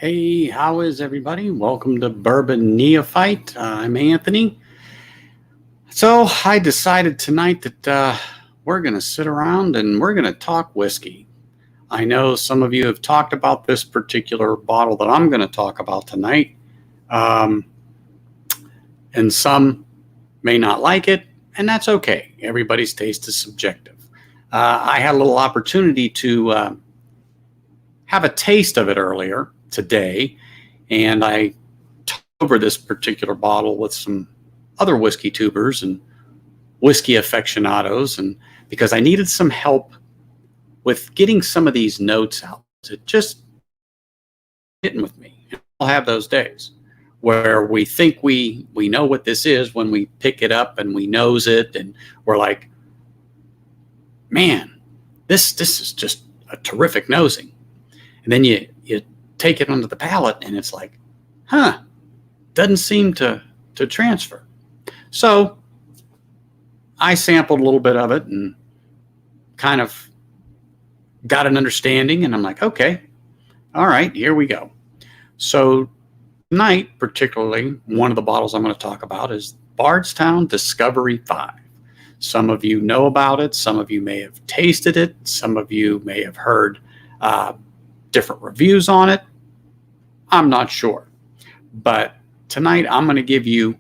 Hey, how is everybody? Welcome to Bourbon Neophyte. I'm Anthony. So I decided tonight that we're going to sit around and we're going to talk whiskey. I know some of you have talked about this particular bottle that I'm going to talk about tonight, um, and some may not like it, and that's okay. Everybody's taste is subjective. I had a little opportunity to have a taste of it earlier today, and I talked over this particular bottle with some other whiskey tubers and whiskey aficionados, and because I needed some help with getting some of these notes out. It just hitting with me. I'll have those days where we think we know what this is when we pick it up and we nose it, and we're like, man, this is just a terrific nosing. And then you take it onto the palate and it's like, doesn't seem to transfer. So I sampled a little bit of it and kind of got an understanding, and I'm like, okay, all right, here we go. So tonight, particularly, one of the bottles I'm going to talk about is Bardstown Discovery 5. Some of you know about it. Some of you may have tasted it. Some of you may have heard different reviews on it. I'm not sure. But tonight I'm going to give you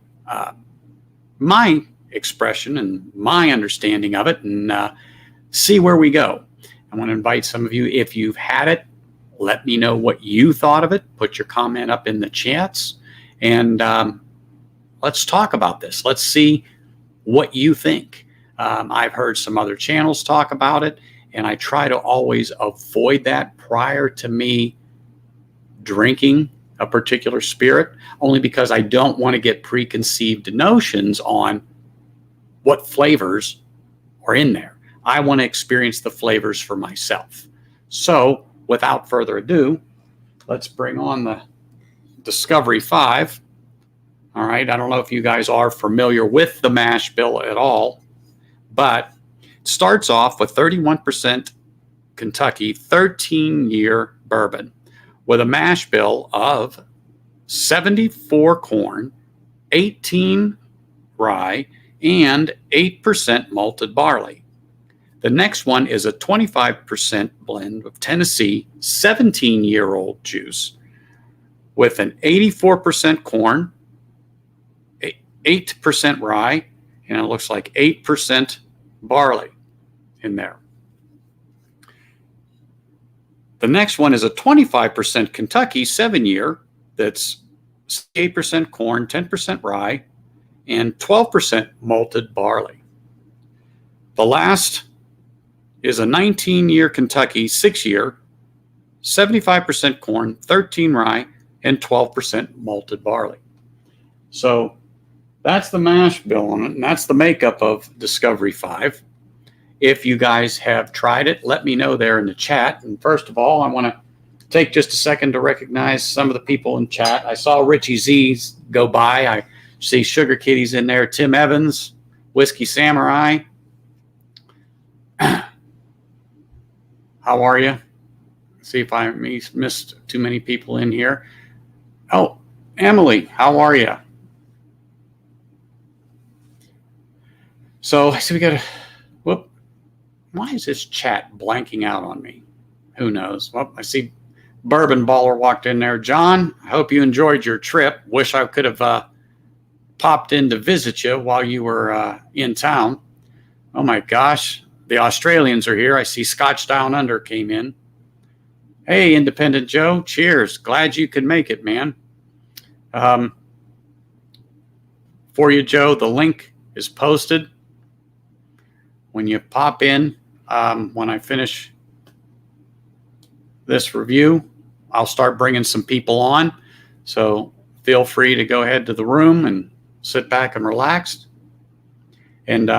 my expression and my understanding of it, and see where we go. I want to invite some of you, if you've had it, let me know what you thought of it. Put your comment up in the chats, and let's talk about this. Let's see what you think. I've heard some other channels talk about it, and I try to always avoid that prior to me drinking a particular spirit, only because I don't want to get preconceived notions on what flavors are in there. I want to experience the flavors for myself. So without further ado, let's bring on the Discovery 5. All right, I don't know if you guys are familiar with the mash bill at all, but it starts off with 31% Kentucky 13-year bourbon with a mash bill of 74 corn, 18 rye, and 8% malted barley. The next one is a 25% blend of Tennessee 17-year-old juice with an 84% corn, 8% rye, and it looks like 8% barley in there. The next one is a 25% Kentucky 7-year that's 8% corn, 10% rye, and 12% malted barley. The last is a 19-year Kentucky 6-year, 75% corn, 13 rye, and 12% malted barley. So that's the mash bill on it, and that's the makeup of Discovery 5. If you guys have tried it, let me know there in the chat. And first of all, I want to take just a second to recognize some of the people in chat. I saw Richie Z's go by. I see Sugar Kitty's in there, Tim Evans, Whiskey Samurai. How are you? See if I missed too many people in here. Oh, Emily, how are you? So I see we got a, whoop. Why is this chat blanking out on me? Who knows? Well, I see Bourbon Baller walked in there. John, I hope you enjoyed your trip. Wish I could have popped in to visit you while you were in town. Oh my gosh. The Australians are here. I see Scotch Down Under came in. Hey, Independent Joe. Cheers. Glad you could make it, man. For you, Joe, the link is posted. When you pop in, when I finish this review, I'll start bringing some people on. So feel free to go ahead to the room and sit back and relax. And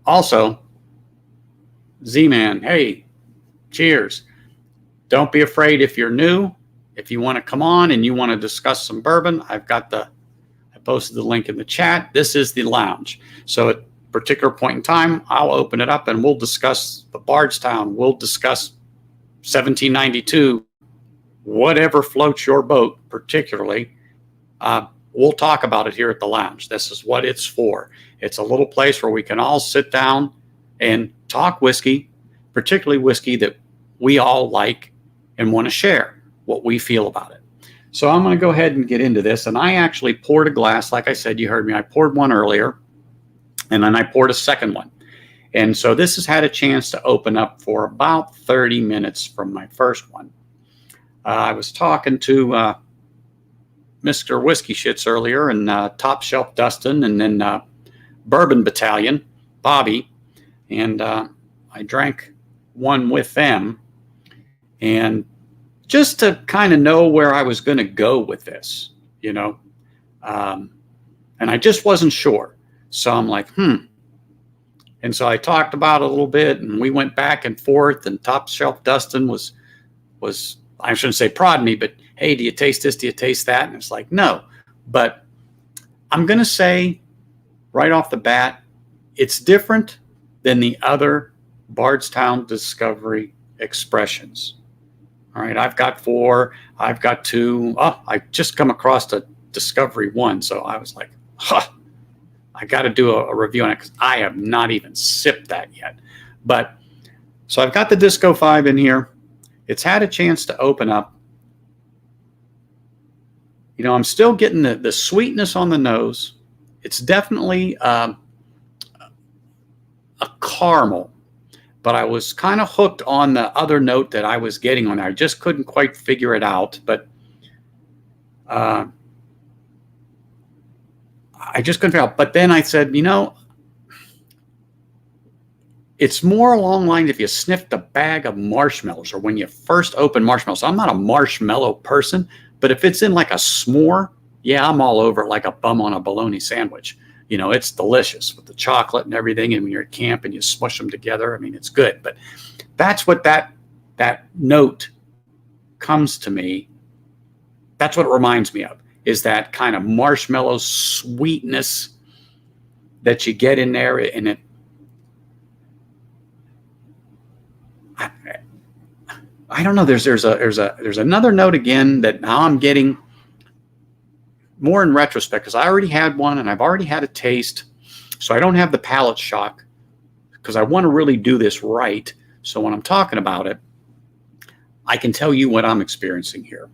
also, Z-Man, hey, cheers. Don't be afraid if you're new. If you want to come on and you want to discuss some bourbon, I posted the link in the chat. This is the lounge. So at a particular point in time, I'll open it up and we'll discuss the Bardstown. We'll discuss 1792 whatever floats your boat, particularly. We'll talk about it here at the lounge. This is what it's for. It's a little place where we can all sit down and talk whiskey, particularly whiskey that we all like and want to share what we feel about it. So I'm going to go ahead and get into this. And I actually poured a glass. Like I said, you heard me. I poured one earlier, and then I poured a second one. And so this has had a chance to open up for about 30 minutes from my first one. I was talking to Mr. Whiskey Shits earlier, and Top Shelf Dustin, and then Bourbon Battalion, Bobby, and I drank one with them. And just to kind of know where I was going to go with this, you know, and I just wasn't sure. So I'm like, And so I talked about it a little bit, and we went back and forth, and Top Shelf Dustin was I shouldn't say prod me, but hey, do you taste this? Do you taste that? And it's like, no. But I'm going to say right off the bat, it's different than the other Bardstown Discovery expressions. All right, I've got 4. I've got 2. Oh, I just come across a Discovery 1. So I was like, I got to do a review on it because I have not even sipped that yet. But so I've got the Disco 5 in here. It's had a chance to open up. You know, I'm still getting the sweetness on the nose. It's definitely a caramel. But I was kind of hooked on the other note that I was getting on there. I just couldn't quite figure it out. But I just couldn't figure it out. But then I said, you know, it's more along the lines if you sniffed a bag of marshmallows or when you first open marshmallows. I'm not a marshmallow person, but if it's in like a s'more, yeah, I'm all over it like a bum on a bologna sandwich. You know, it's delicious with the chocolate and everything. And when you're at camp and you smush them together, I mean, it's good. But that's what that note comes to me. That's what it reminds me of, is that kind of marshmallow sweetness that you get in there. And it, I don't know. There's another note again that now I'm getting more in retrospect, because I already had one and I've already had a taste, so I don't have the palate shock because I want to really do this right. So when I'm talking about it, I can tell you what I'm experiencing here.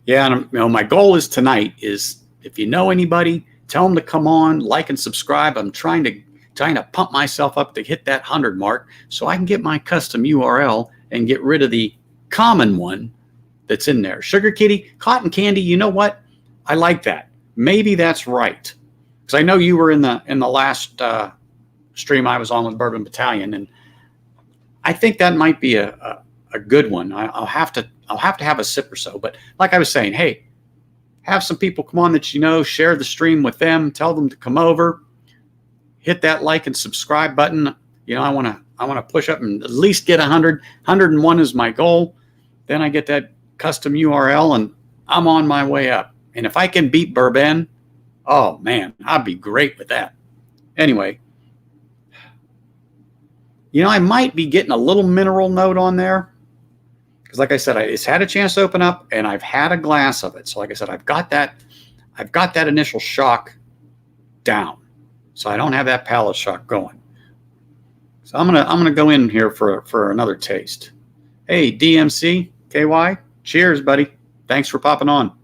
Yeah, and you know, my goal is tonight is, if you know anybody, tell them to come on, like and subscribe. I'm trying to pump myself up to hit that 100 mark so I can get my custom URL and get rid of the common one that's in there. Sugar Kitty, Cotton Candy, you know what? I like that. Maybe that's right. Because I know you were in the last stream I was on with Bourbon Battalion, and I think that might be a good one. I'll have to have a sip or so. But like I was saying, hey, have some people come on that you know, share the stream with them, tell them to come over, hit that like and subscribe button. You know, I want to push up and at least get 100. 101 is my goal. Then I get that custom URL and I'm on my way up. And if I can beat Bourbon, oh man, I'd be great with that. Anyway, you know, I might be getting a little mineral note on there. Because like I said, it's had a chance to open up and I've had a glass of it. So like I said, I've got that initial shock down. So I don't have that palate shock going. So I'm gonna go in here for another taste. Hey, DMC, KY, cheers, buddy. Thanks for popping on.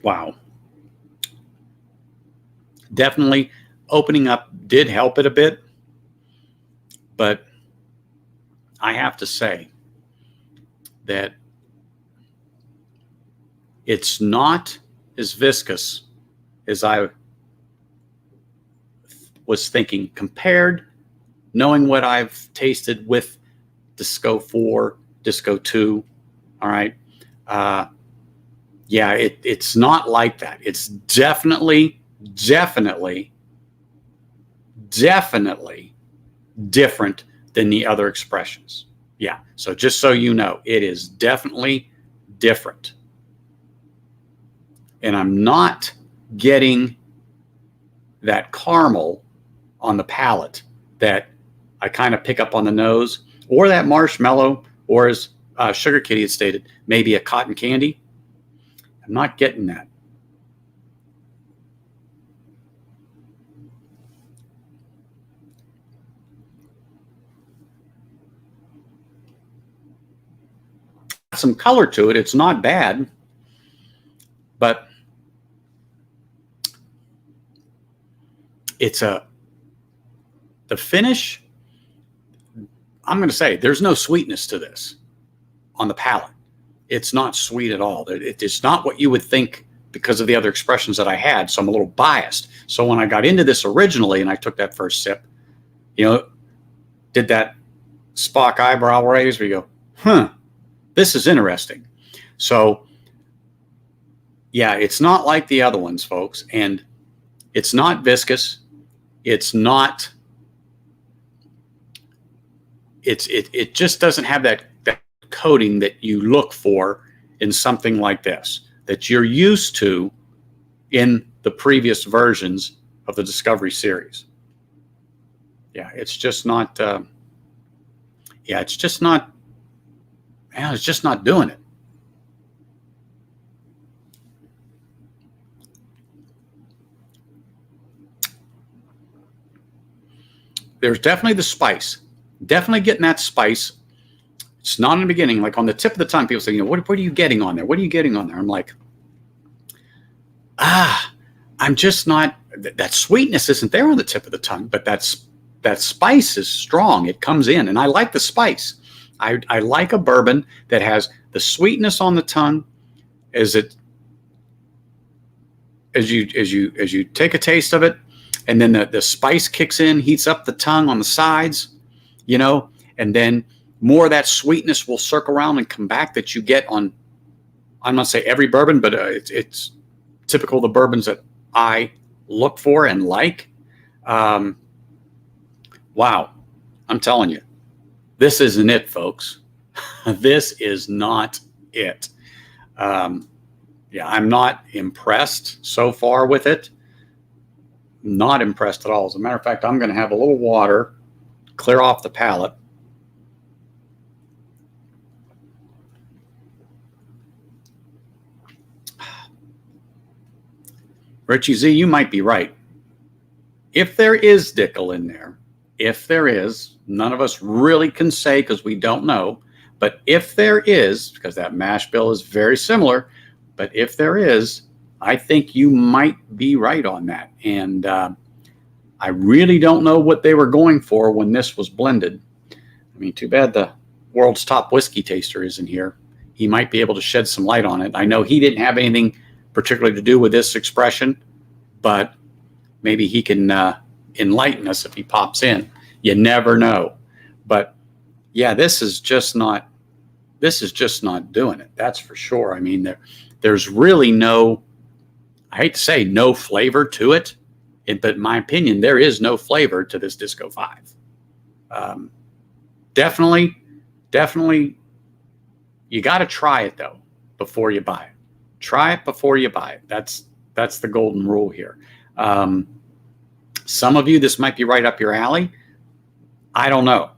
Wow. Definitely opening up did help it a bit. But I have to say that it's not as viscous as I was thinking, compared, knowing what I've tasted with Disco 4, Disco 2. All right. Yeah, it's not like that. It's definitely different than the other expressions. Yeah. So just so you know, it is definitely different. And I'm not getting that caramel on the palate that I kind of pick up on the nose, or that marshmallow, or as Sugar Kitty had stated, maybe a cotton candy. I'm not getting that. Some color to it. It's not bad, but the finish, I'm going to say there's no sweetness to this on the palate. It's not sweet at all. It's not what you would think because of the other expressions that I had. So I'm a little biased. So when I got into this originally and I took that first sip, did that Spock eyebrow raise where you go, this is interesting. So yeah, it's not like the other ones, folks. And it's not viscous. It just doesn't have that coating that you look for in something like this, that you're used to in the previous versions of the Discovery series. Yeah, it's just not, it's just not doing it. There's definitely the spice. Definitely getting that spice. It's not in the beginning. Like on the tip of the tongue, people say, what are you getting on there? What are you getting on there? I'm like, I'm just not, that sweetness isn't there on the tip of the tongue, but that spice is strong. It comes in, and I like the spice. I like a bourbon that has the sweetness on the tongue as you take a taste of it, and then the spice kicks in, heats up the tongue on the sides, and then more of that sweetness will circle around and come back that you get on, I'm not say every bourbon, but it's typical of the bourbons that I look for and like. Wow, I'm telling you, this isn't it, folks. This is not it. I'm not impressed so far with it. Not impressed at all. As a matter of fact, I'm going to have a little water, clear off the palate. Richie Z, you might be right. If there is Dickel in there, if there is, none of us really can say because we don't know. But if there is, because that mash bill is very similar, but if there is, I think you might be right on that. And I really don't know what they were going for when this was blended. I mean, too bad the world's top whiskey taster isn't here. He might be able to shed some light on it. I know he didn't have anything particularly to do with this expression, but maybe he can enlighten us if he pops in. You never know. But yeah, this is just not doing it. That's for sure. I mean, there's really no, I hate to say no flavor to it, but in my opinion, there is no flavor to this Disco 5. Definitely, you got to try it though before you buy it. Try it before you buy it. That's the golden rule here. Some of you, this might be right up your alley. I don't know.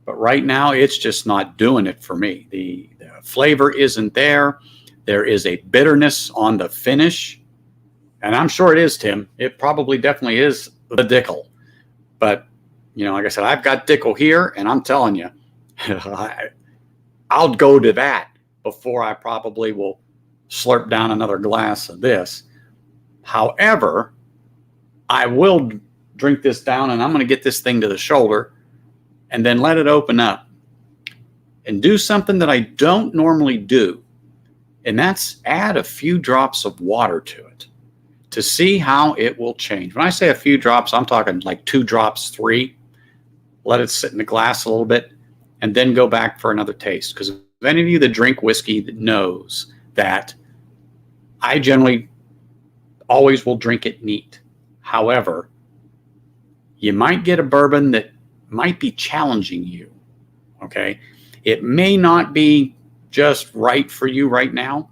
But right now, it's just not doing it for me. The flavor isn't there. There is a bitterness on the finish. And I'm sure it is, Tim. It probably definitely is the Dickel. But, like I said, I've got Dickel here, and I'm telling you, I'll go to that before I probably will slurp down another glass of this. However, I will drink this down, and I'm going to get this thing to the shoulder and then let it open up and do something that I don't normally do, and that's add a few drops of water to it to see how it will change. When I say a few drops, I'm talking like 2 drops, 3. Let it sit in the glass a little bit, and then go back for another taste. Because if any of you that drink whiskey knows that I generally always will drink it neat. However, you might get a bourbon that might be challenging you, okay? It may not be just right for you right now,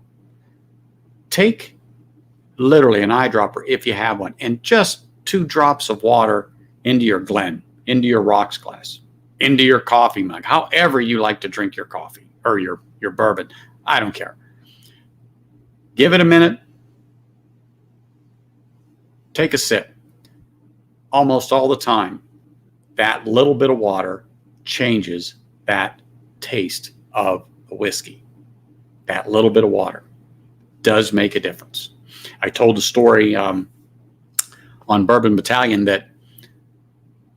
take literally an eyedropper if you have one, and just 2 drops of water into your Glen, into your rocks glass, into your coffee mug, however you like to drink your coffee or your bourbon. I don't care. Give it a minute. Take a sip. Almost all the time, that little bit of water changes that taste of the whiskey. That little bit of water does make a difference. I told a story on Bourbon Battalion that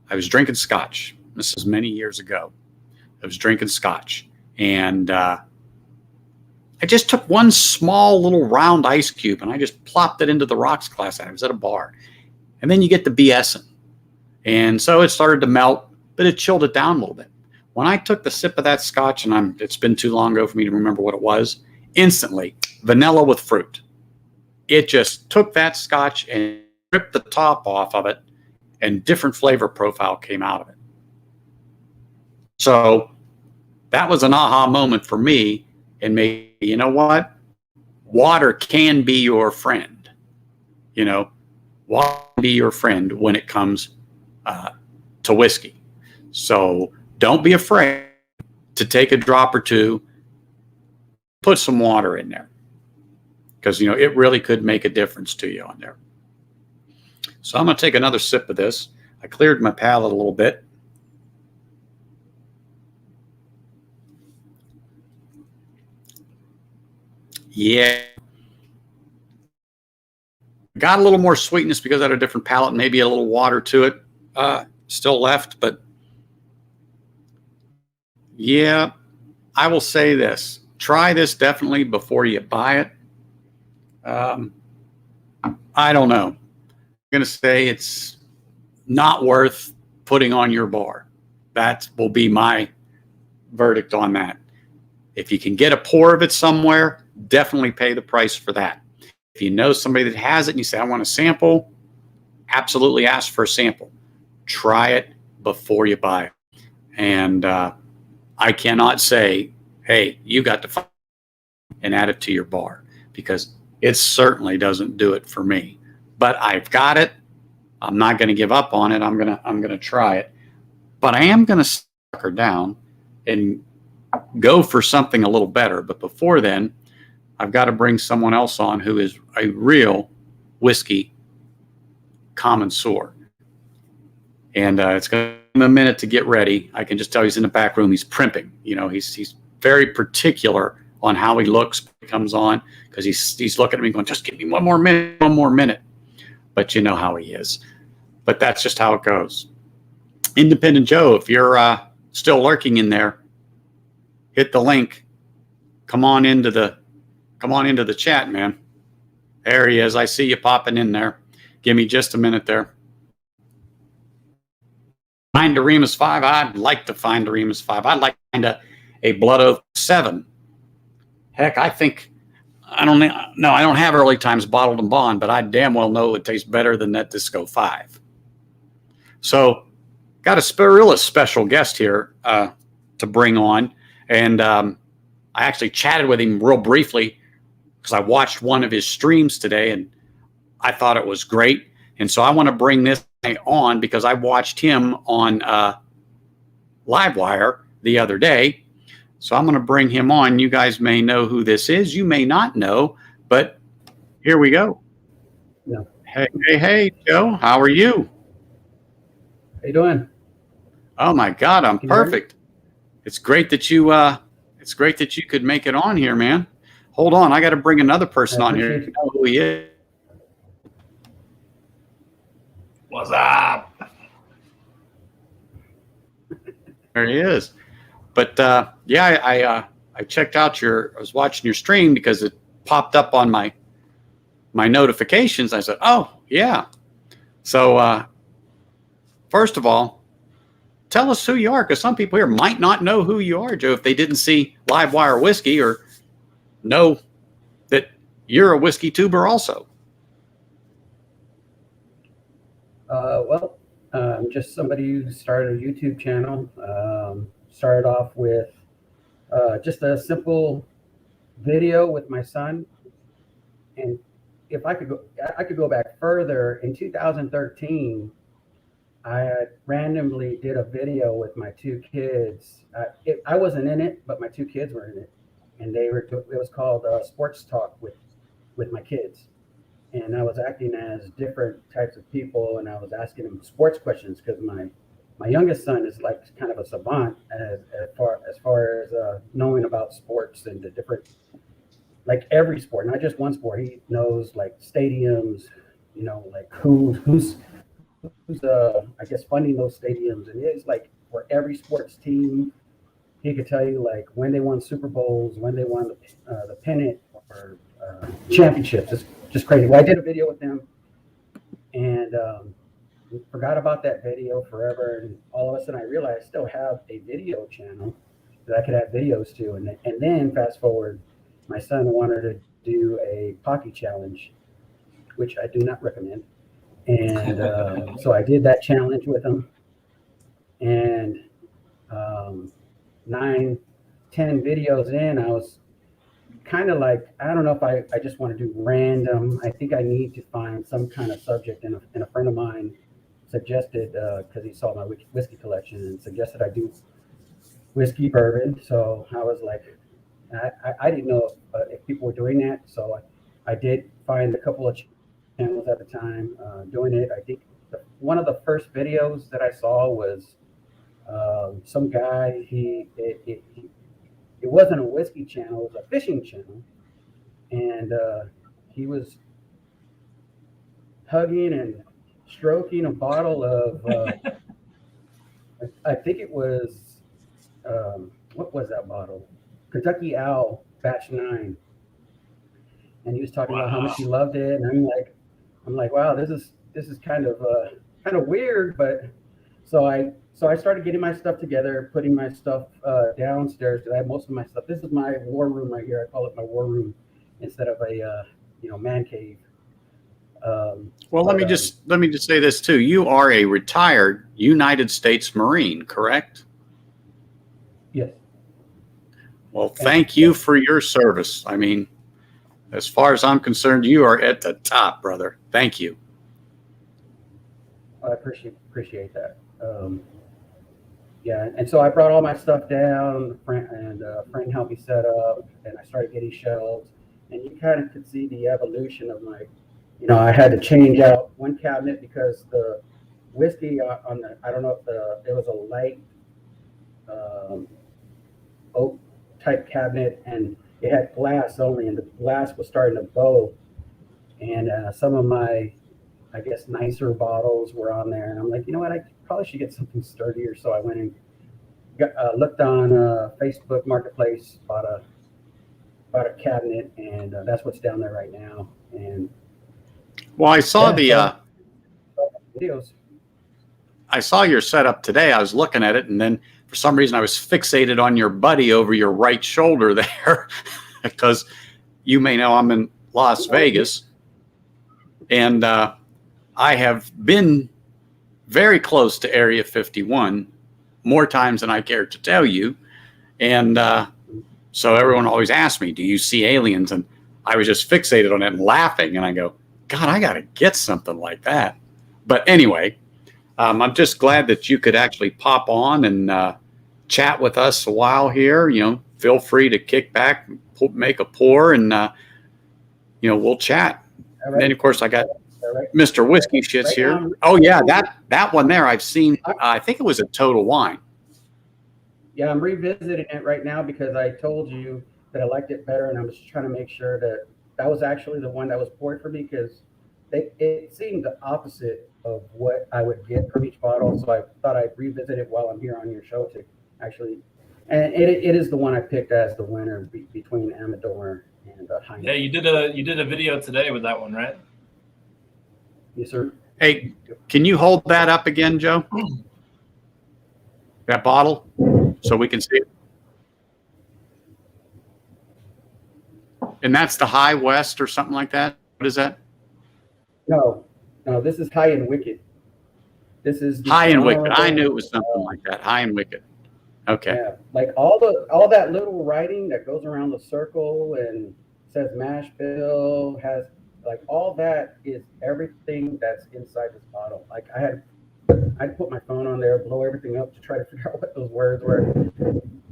I was drinking scotch. This is many years ago. I was drinking scotch, and I just took one small little round ice cube and I just plopped it into the rocks glass. I was at a bar, and then you get the BSing. And so it started to melt, but it chilled it down a little bit. When I took the sip of that scotch, and it's been too long ago for me to remember what it was, instantly, vanilla with fruit. It just took that scotch and ripped the top off of it, and different flavor profile came out of it. So that was an aha moment for me, and maybe, you know what? Water can be your friend. You know, water can be your friend when it comes to whiskey. So don't be afraid to take a drop or two, put some water in there, because, you know, it really could make a difference to you on there. So I'm going to take another sip of this. I cleared my palate a little bit. Yeah. Got a little more sweetness because I had a different palate, maybe a little water to it still left. But yeah, I will say this. Try this definitely before you buy it. I don't know. I'm going to say it's not worth putting on your bar. That will be my verdict on that. If you can get a pour of it somewhere, definitely pay the price for that. If you know somebody that has it and you say, I want a sample, absolutely ask for a sample. Try it before you buy it. And I cannot say, hey, you got to find and add it to your bar, because it certainly doesn't do it for me. But I've got it. I'm not going to give up on it. I'm gonna try it. But I am going to sucker down and go for something a little better. But before then, I've got to bring someone else on who is a real whiskey connoisseur. And it's going to take him a minute to get ready. I can just tell he's in the back room. He's primping. You know, he's very particular on how he looks when he comes on, because he's looking at me going, just give me one more minute. But you know how he is. But that's just how it goes. Independent Joe, if you're still lurking in there, hit the link. Come on into the chat, man. There he is. I see you popping in there. Give me just a minute there. Find a Remus 5. I'd like to find a Remus 5. I'd like to find a Blood Oath 7. Heck, I don't have Early Times bottled and bond, but I damn well know it tastes better than that Disco 5. So, got a real special guest here to bring on. And I actually chatted with him real briefly because I watched one of his streams today and I thought it was great. And so I want to bring this guy on because I watched him on Livewire the other day. So I'm going to bring him on. You guys may know who this is. You may not know, but here we go. Yeah. Hey, Joe. How are you? How you doing? Oh my God, I'm perfect. It's great that you could make it on here, man. Hold on, I got to bring another person on here to know who he is. What's up? There he is. But yeah, I checked out I was watching your stream because it popped up on my notifications. I said, oh yeah. So first of all, tell us who you are, because some people here might not know who you are, Joe, if they didn't see Livewire Whiskey or know that you're a whiskey tuber also. Well, I'm just somebody who started a YouTube channel. Started off with just a simple video with my son. And if I could go back further. In 2013, I randomly did a video with my two kids. I wasn't in it, but my two kids were in it, and it was called Sports Talk with my kids. And I was acting as different types of people, and I was asking them sports questions because my youngest son is like kind of a savant as far as knowing about sports and the different, like every sport, not just one sport. He knows like stadiums, like who's I guess funding those stadiums, and it's like for every sports team, he could tell you like when they won Super Bowls, when they won the pennant or championships. It's just crazy. Well, I did a video with them, and forgot about that video forever. And all of a sudden, I realized I still have a video channel that I could add videos to. And then fast forward, my son wanted to do a Pocky challenge, which I do not recommend. And so I did that challenge with him. And 9, 10 videos in, I was kind of like, I don't know if I just want to do random. I think I need to find some kind of subject. And a friend of mine suggested, because he saw my whiskey collection, and suggested I do whiskey bourbon. So I was like, I didn't know if people were doing that. So I did find a couple of channels at the time doing it. I think one of the first videos that I saw was some guy. It wasn't a whiskey channel; it was a fishing channel, and he was hugging and stroking a bottle of. I think it was what was that bottle? Kentucky Owl Batch 9, and he was talking about how much he loved it, and I'm like, wow, this is kind of weird, but so I started getting my stuff together, putting my stuff downstairs because I have most of my stuff. This is my war room right here. I call it my war room instead of a man cave. Well, let me just say this too. You are a retired United States Marine, correct? Yes. Well, thank you for your service. I mean, as far as I'm concerned, you are at the top, brother. Thank you. I appreciate that. Yeah, and so I brought all my stuff down, and a friend helped me set up, and I started getting shelves, and you kind of could see the evolution of my, I had to change out one cabinet because the whiskey on the, I don't know if it was a light oak type cabinet, and it had glass only, and the glass was starting to bow, and some of my, I guess, nicer bottles were on there, and I'm like, you know what, I probably should get something sturdier. So I went and looked on Facebook Marketplace, bought a cabinet, and that's what's down there right now. And well, I saw videos. I saw your setup today. I was looking at it, and then for some reason I was fixated on your buddy over your right shoulder there, because you may know I'm in Las Vegas, and I have been very close to Area 51 more times than I care to tell you. And so everyone always asks me, do you see aliens? And I was just fixated on it and laughing. And I go, God, I got to get something like that. But anyway, I'm just glad that you could actually pop on and chat with us a while here. Feel free to kick back, make a pour, and, we'll chat. Right. And then, of course, I got Mr. Whiskey Shits right here. Now, oh yeah, that one there I've seen. I think it was a Total Wine. Yeah, I'm revisiting it right now because I told you that I liked it better, and I'm just trying to make sure that was actually the one that was poured for me, because it seemed the opposite of what I would get from each bottle. So I thought I'd revisit it while I'm here on your show to actually, and it is the one I picked as the winner between Amador and Heineken. Yeah, you did a video today with that one, right? Yes, sir. Hey, can you hold that up again, Joe? That bottle, so we can see it. And that's the High West or something like that? What is that? No, this is High and Wicked. This is High and Wicked. I knew it was something like that. High and Wicked. Okay. Yeah, like all that little writing that goes around the circle and says mash bill has like all that is everything that's inside this bottle. Like I'd put my phone on there, blow everything up to try to figure out what those words were.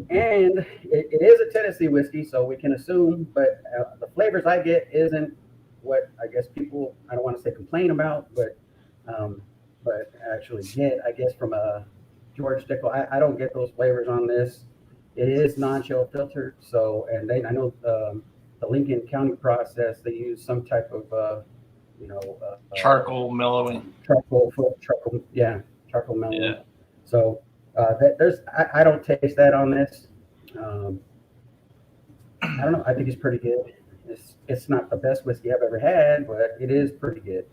And it is a Tennessee whiskey, so we can assume, but the flavors I get isn't what I guess people, I don't want to say complain about, but actually get, I guess, from a George Dickel. I don't get those flavors on this. It is non-chill filtered, so, and then I know the Lincoln County process, they use some type of, Charcoal mellowing. charcoal mellowing. Yeah. So I don't taste that on this. I don't know. I think it's pretty good. It's not the best whiskey I've ever had, but it is pretty good.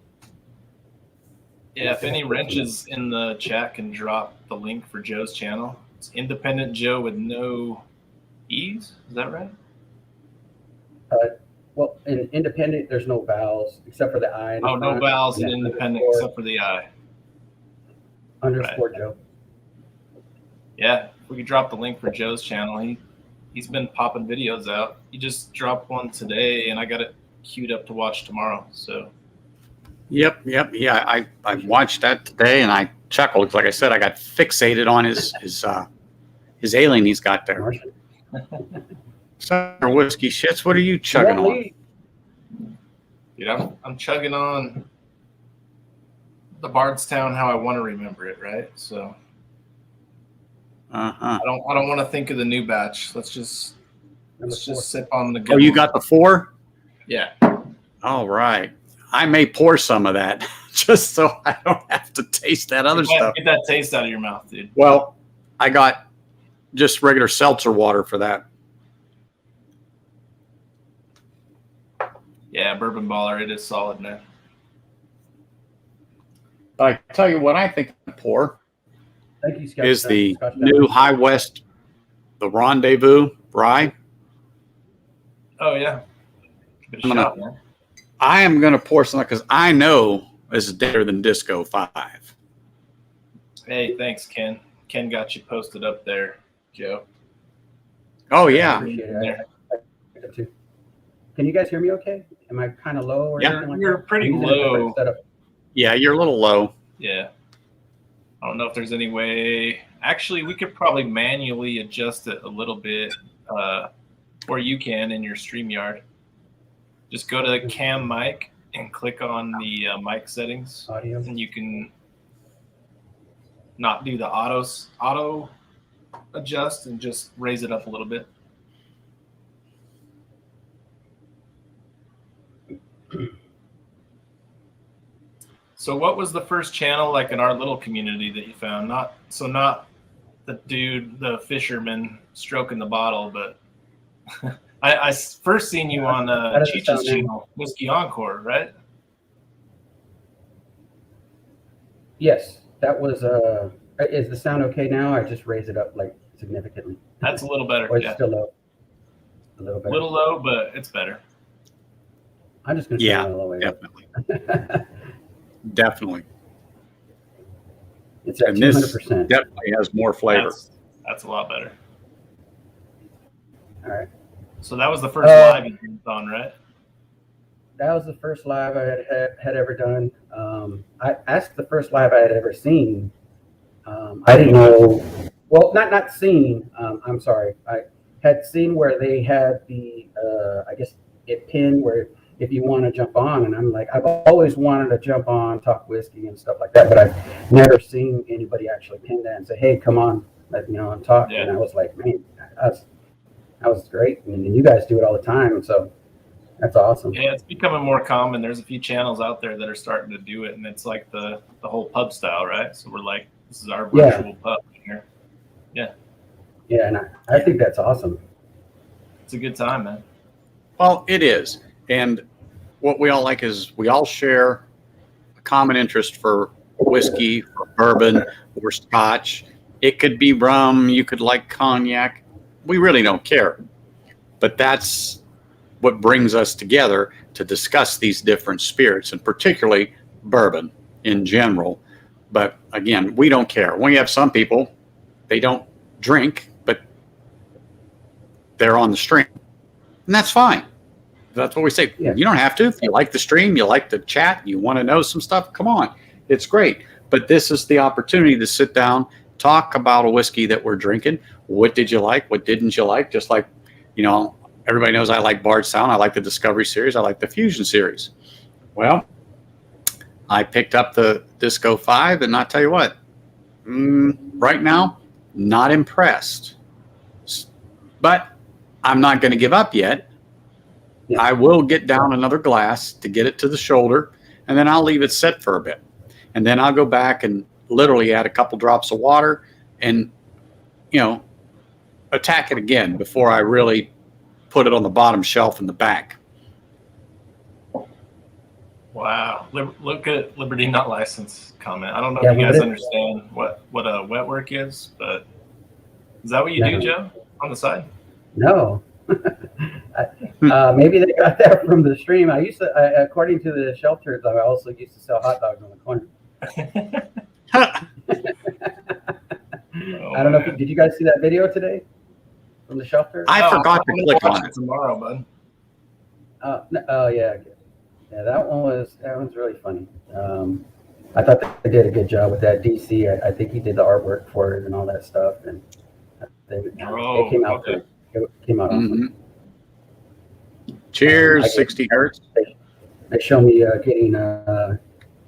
Yeah, if any wrenches in the chat can drop the link for Joe's channel. It's Independent Joe with no E's. Is that right? Well, in independent, there's no vowels except for the I. Oh, no vowels in independent except for the I. Underscore Joe. Yeah, if we could drop the link for Joe's channel. He's been popping videos out. He just dropped one today, and I got it queued up to watch tomorrow. So. Yep. Yeah, I watched that today, and I chuckled. Like I said, I got fixated on his alien he's got there. Summer whiskey shits. What are you chugging on? Dude, I'm chugging on the Bardstown how I want to remember it, right? So I don't want to think of the new batch. Let's just sip on the good. Oh, you got the 4? Yeah. All right. I may pour some of that just so I don't have to taste that other stuff. Get that taste out of your mouth, dude. Well, I got just regular seltzer water for that. Yeah, Bourbon Baller, it is solid, man. I tell you what I think I pour Thank you, Scott. is the new High West, the Rendezvous Rye. Oh, yeah. Good shot, man. I am going to pour some because I know this is better than Disco 5. Hey, thanks, Ken. Ken got you posted up there, Joe. Oh, yeah. Can you guys hear me okay? Am I kind of low or anything like you're that? pretty low. Yeah, you're a little low. Yeah. I don't know if there's any way. Actually, we could probably manually adjust it a little bit, or you can in your StreamYard. Just go to Cam Mic and click on the mic settings, Audio. and you can not do the auto adjust and just raise it up a little bit. So what was the first channel like in our little community that you found? Not the dude, the fisherman stroking the bottle, but I first seen you on Cheech's channel, Whiskey Encore, right? Yes, that was. Is the sound okay now? I just raised it up like significantly. That's a little better. Or it's Yeah. still low. A little better. A little low, but it's better. I'm just gonna turn it all the way definitely. Definitely. It's at 200%. Definitely has more flavor. That's a lot better. All right. So that was the first live you did on, right? That was the first live I had ever done. I asked the first live I had ever seen. I didn't know. Well, not seen. I'm sorry. I had seen where they had the, I guess, it pinned where if you want to jump on, and I'm like, I've always wanted to jump on, talk whiskey and stuff like that, but I've never seen anybody actually pin that and say, hey, come on, and talk. Yeah. And I was like, man, that was great. And you guys do it all the time, and so that's awesome. Yeah, it's becoming more common. There's a few channels out there that are starting to do it, and it's like the whole pub style, right? So we're like, this is our virtual pub here. Yeah. Yeah, and I think that's awesome. It's a good time, man. Well, it is. And what we all like is we all share a common interest for whiskey, for bourbon, or scotch. It could be rum. You could like cognac. We really don't care. But that's what brings us together to discuss these different spirits, and particularly bourbon in general. But again, we don't care. We have some people, they don't drink, there on the stream. And that's fine. That's what we say. Yeah. You don't have to. If you like the stream, you like the chat, you want to know some stuff, come on. It's great. But this is the opportunity to sit down, talk about a whiskey that we're drinking. What did you like? What didn't you like? Just like, you know, everybody knows I like Bardstown. I like the Discovery series. I like the Fusion series. Well, I picked up the Disco 5, and I'll tell you what, right now, not impressed. But I'm not going to give up yet. Yeah. I will get down another glass to get it to the shoulder, and then I'll leave it set for a bit. And then I'll go back and literally add a couple drops of water and, you know, attack it again before I really put it on the bottom shelf in the back. Wow. Look at Liberty Not Licensed comment. I don't know if you guys understand what a wet work is, but is that what you do, Joe, on the side? No. Maybe they got that from the stream. I used to, according to the shelters, I also used to sell hot dogs on the corner. I don't know. Did you guys see that video today from the shelter? I forgot to click on it tomorrow, bud. Oh yeah. Yeah, that one's really funny. I thought they did a good job with that. DC, I think he did the artwork for it and all that stuff, and it came out. Okay. It came out awesome. Cheers, 60 hertz. They show me getting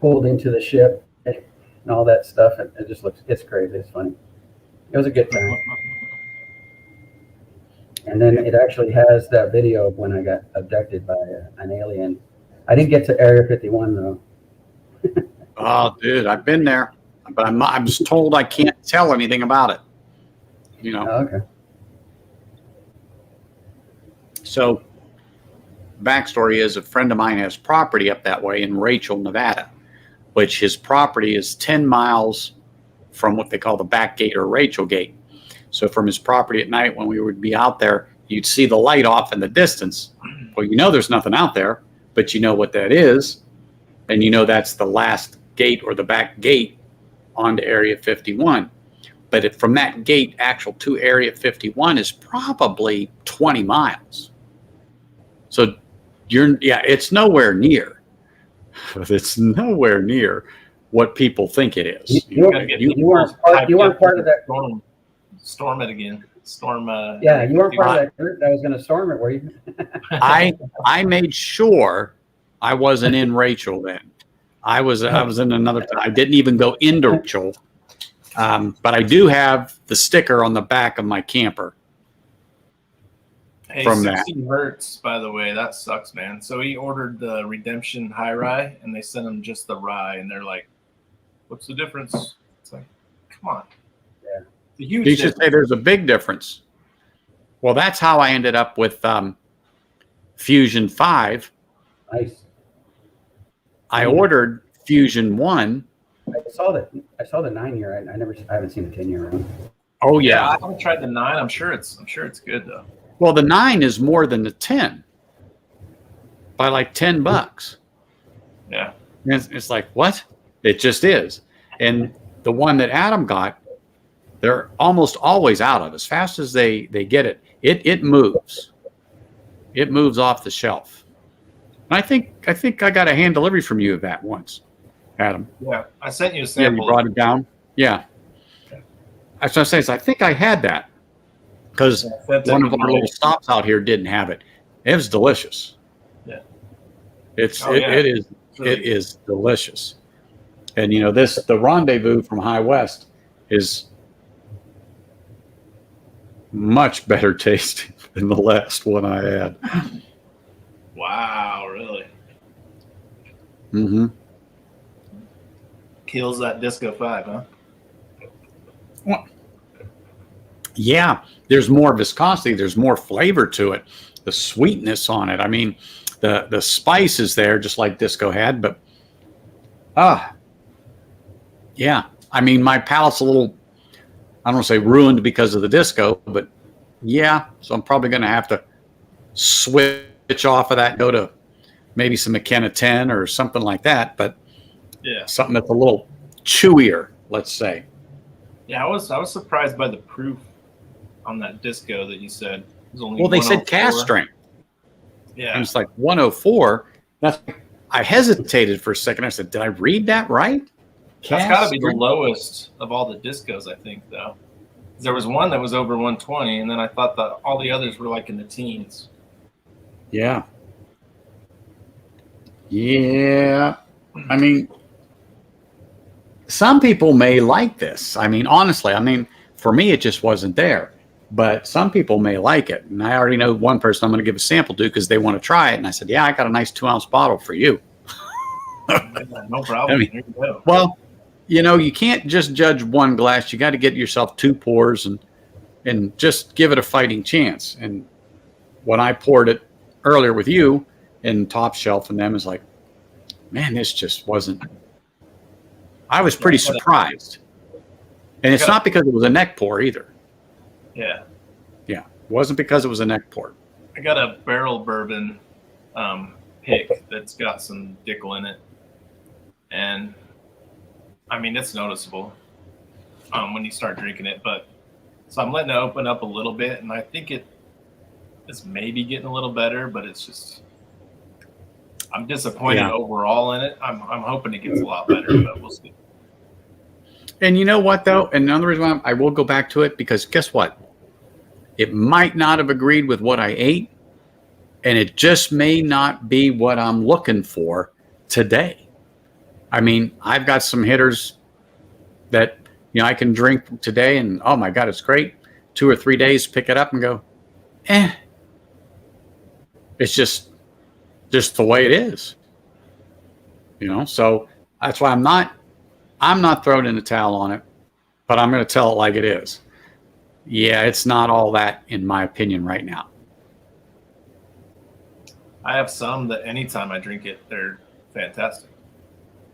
pulled into the ship and all that stuff. It just it's crazy. It's funny. It was a good time. And then it actually has that video of when I got abducted by an alien. I didn't get to Area 51 though. Oh, dude, I've been there, but I was told I can't tell anything about it. You know. Oh, okay. So, backstory is a friend of mine has property up that way in Rachel, Nevada, which his property is 10 miles from what they call the back gate or Rachel gate. So from his property at night when we would be out there, you'd see the light off in the distance. Well, you know there's nothing out there, but you know what that is, and you know that's the last gate or the back gate onto Area 51. But from that gate actual to Area 51 is probably 20 miles. So it's nowhere near. It's nowhere near what people think it is. You weren't part of that. Storm it again. Yeah, you weren't part of that group that was going to storm it, were you? I made sure I wasn't in Rachel then. I was in another. I didn't even go into Rachel, but I do have the sticker on the back of my camper. Hey, from 60 hertz, by the way, that sucks, man. So he ordered the Redemption High Rye, and they sent him just the rye, and they're like, "What's the difference?" It's like, come on. Yeah. It's a huge You difference. should say there's a big difference. Well, that's how I ended up with Fusion 5. Nice. I ordered Fusion 1. I saw the 9-year. I haven't seen the 10-year around. Oh yeah. I haven't tried the 9. I'm sure it's good though. Well, the 9 is more than the 10 by like $10. Yeah. It's like, what? It just is. And the one that Adam got, they're almost always out of. As fast as they get it, it moves. It moves off the shelf. And I think I got a hand delivery from you of that once, Adam. Yeah, I sent you a sample. Yeah, you brought it down. Yeah. Okay. That's what I say. I think I had that because one of our little stops out here didn't have it. It was delicious. Yeah. It is delicious. And you know, the Rendezvous from High West is much better tasting than the last one I had. Wow, really? Mm-hmm. Kills that Disco 5, huh? Well, yeah, there's more viscosity. There's more flavor to it. The sweetness on it. I mean, the spice is there, just like Disco had. But, yeah. I mean, my palate's a little, I don't want to say ruined because of the Disco, but yeah. So I'm probably going to have to switch off of that, go to maybe some McKenna 10 or something like that. But yeah, something that's a little chewier, let's say. Yeah, I was surprised by the proof on that Disco that you said. was only Well, they said 104. cast strength. Yeah. And it's like 104. I hesitated for a second. I said, did I read that right? That's got to be the strength? lowest of all the discos, I think, though. There was one that was over 120, and then I thought that all the others were like in the teens. Yeah. Yeah. I mean, some people may like this. I mean, honestly, for me, it just wasn't there. But some people may like it. And I already know one person I'm going to give a sample to because they want to try it. And I said, yeah, I got a nice 2-ounce bottle for you. No problem. Here you go. Well, you can't just judge one glass. You got to get yourself 2 pours and just give it a fighting chance. And when I poured it earlier with you and Top Shelf and them, is like, man, this just wasn't. I was pretty surprised. And it's not because it was a neck pour either. Yeah. Yeah. It wasn't because it was a neck pour. I got a barrel bourbon pick that's got some Dickel in it. And I mean, it's noticeable when you start drinking it. But so I'm letting it open up a little bit. And I think it's maybe getting a little better, but it's just, I'm disappointed overall in it. I'm hoping it gets a lot better, but we'll see. And you know what, though? And another reason why I will go back to it, because guess what? It might not have agreed with what I ate, and it just may not be what I'm looking for today. I mean, I've got some hitters that, I can drink today, and, oh, my God, it's great. 2 or 3 days, pick it up and go, It's just the way it is. So that's why I'm not throwing in the towel on it, but I'm going to tell it like it is. Yeah, it's not all that, in my opinion, right now. I have some that anytime I drink it, they're fantastic.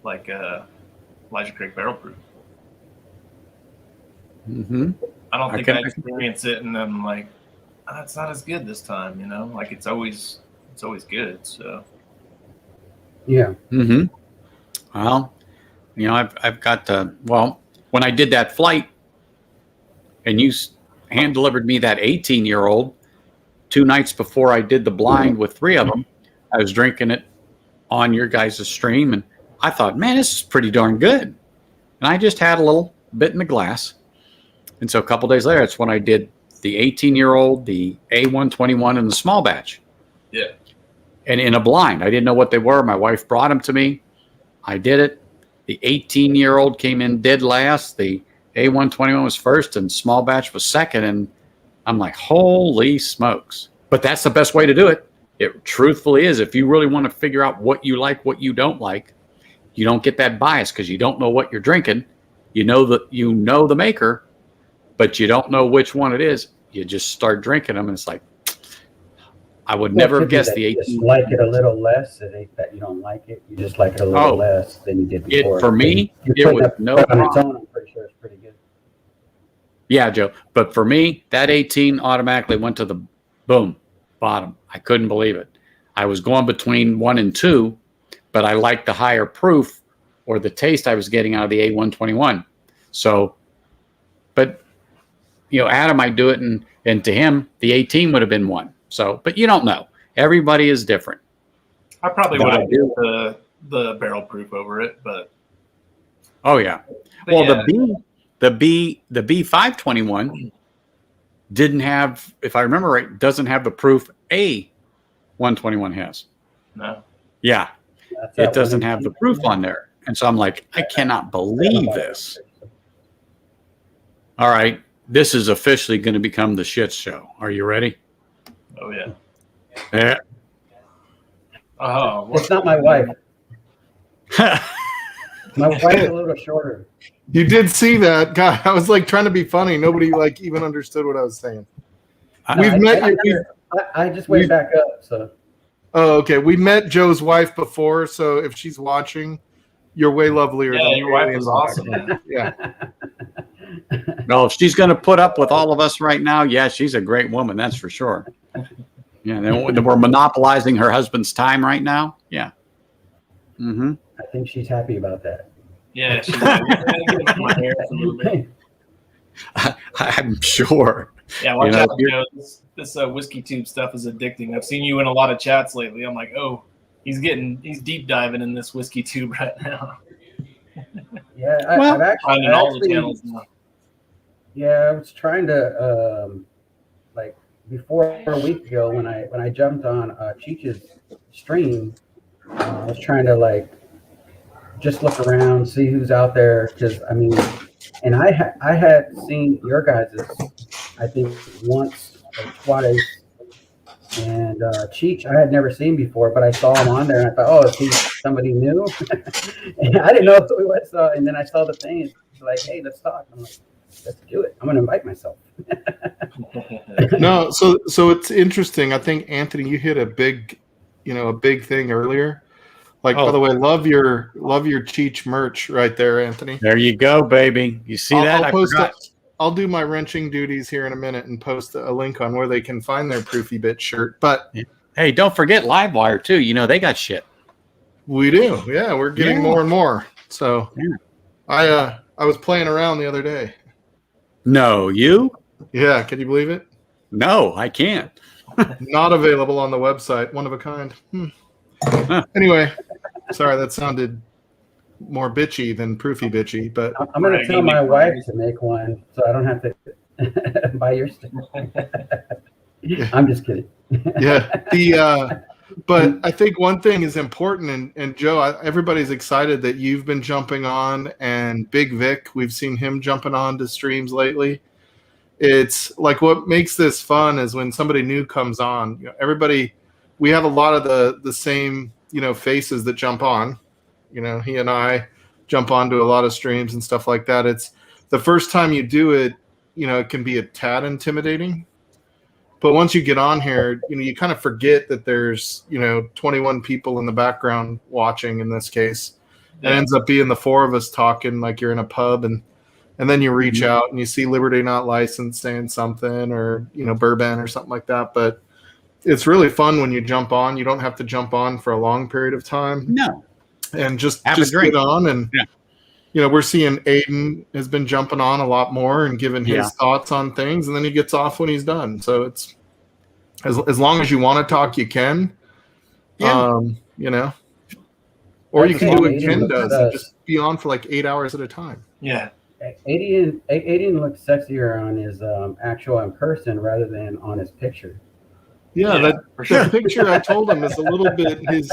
Like Elijah Craig Barrel Proof. Mm-hmm. I don't think I experience it and I'm like, it's not as good this time, Like it's always good. So Yeah. Mm-hmm. Well, I've got when I did that flight and you hand delivered me that 18-year-old 2 nights before I did the blind with 3 of them, I was drinking it on your guys' stream and I thought, man, this is pretty darn good. And I just had a little bit in the glass. And so a couple days later, it's when I did the 18-year-old, the A121, and the small batch. Yeah. And in a blind. I didn't know what they were. My wife brought them to me. I did it. The 18-year-old came in dead last. The A121 was first, and small batch was second. And I'm like, holy smokes. But that's the best way to do it. It truthfully is. If you really want to figure out what you like, what you don't like, you don't get that bias because you don't know what you're drinking. You know the maker, but you don't know which one it is. You just start drinking them, and it's like, I would never have guessed the 18. You just like it a little less. It ain't that you don't like it. You just like it a little less than you did before. For me, it was no problem. I'm pretty sure it's pretty good. Yeah, Joe. But for me, that 18 automatically went to the bottom. I couldn't believe it. I was going between 1 and 2, but I liked the higher proof or the taste I was getting out of the A121. So, but, Adam might do it, and to him, the 18 would have been 1. So, but you don't know. Everybody is different. I probably would have used the barrel proof over it, but. Oh, yeah. Well, yeah. The B521 didn't have, if I remember right, doesn't have the proof A121 has. No. Yeah. It doesn't have the proof on there. And so I'm like, I cannot believe this. All right. This is officially going to become the shit show. Are you ready? Oh, yeah. Yeah. Oh, it's not my wife. My wife's a little shorter. You did see that. God, I was like trying to be funny. Nobody even understood what I was saying. I just went back up, so. Oh, okay. We met Joe's wife before, so if she's watching, you're way lovelier. Yeah, your wife is awesome. Yeah. No, if she's going to put up with all of us right now, yeah, she's a great woman. That's for sure. Yeah, we're monopolizing her husband's time right now. Yeah. Mm-hmm. I think she's happy about that. Yeah, she's my hair a little bit. I'm sure. Yeah, watch out, Joe. this whiskey tube stuff is addicting. I've seen you in a lot of chats lately. I'm like, oh, he's deep diving in this whiskey tube right now. Yeah, Well, I've Finding all the channels now. Yeah, I was trying to like before a week ago when I jumped on Cheech's stream, I was trying to like just look around, see who's out there, because I mean, and I had seen your guys's, I think once or twice, and Cheech I had never seen before, but I saw him on there and I thought, oh, is he somebody new? And I didn't know who he was, and then I saw the thing. It's like, hey, let's talk. I'm like, let's do it. I'm gonna invite myself. No, so it's interesting. I think Anthony, you hit a big thing earlier. Like, by the way, love your Cheech merch right there, Anthony. There you go, baby. You see that? I'll do my wrenching duties here in a minute and post a link on where they can find their Proofy Bit shirt. But hey, don't forget Livewire too. You know they got shit. We do. Yeah, we're getting more and more. So I was playing around the other day. No, you? Yeah, can you believe it? No, I can't. Not available on the website. One of a kind. Anyway, sorry, that sounded more bitchy than proofy bitchy, but I'm going to tell my wife to make one so I don't have to buy your stuff. I'm just kidding. Yeah. But I think one thing is important, and Joe, everybody's excited that you've been jumping on, and Big Vic, we've seen him jumping on to streams lately. It's like what makes this fun is when somebody new comes on. You know, everybody, we have a lot of the same faces that jump on. You know, he and I jump onto a lot of streams and stuff like that. It's the first time you do it, it can be a tad intimidating. But once you get on here, you kind of forget that there's, 21 people in the background watching in this case. It ends up being the four of us talking like you're in a pub, and then you reach out and you see Liberty Not Licensed saying something, or, Bourbon or something like that. But it's really fun when you jump on. You don't have to jump on for a long period of time. No. And just get on. And, we're seeing Aiden has been jumping on a lot more and giving his thoughts on things, and then he gets off when he's done. So it's as long as you want to talk, you can. Or you can do what Ken does and just be on for like 8 hours at a time. Yeah. Aiden looks sexier on his actual in person rather than on his picture. Yeah, that picture I told him is a little bit his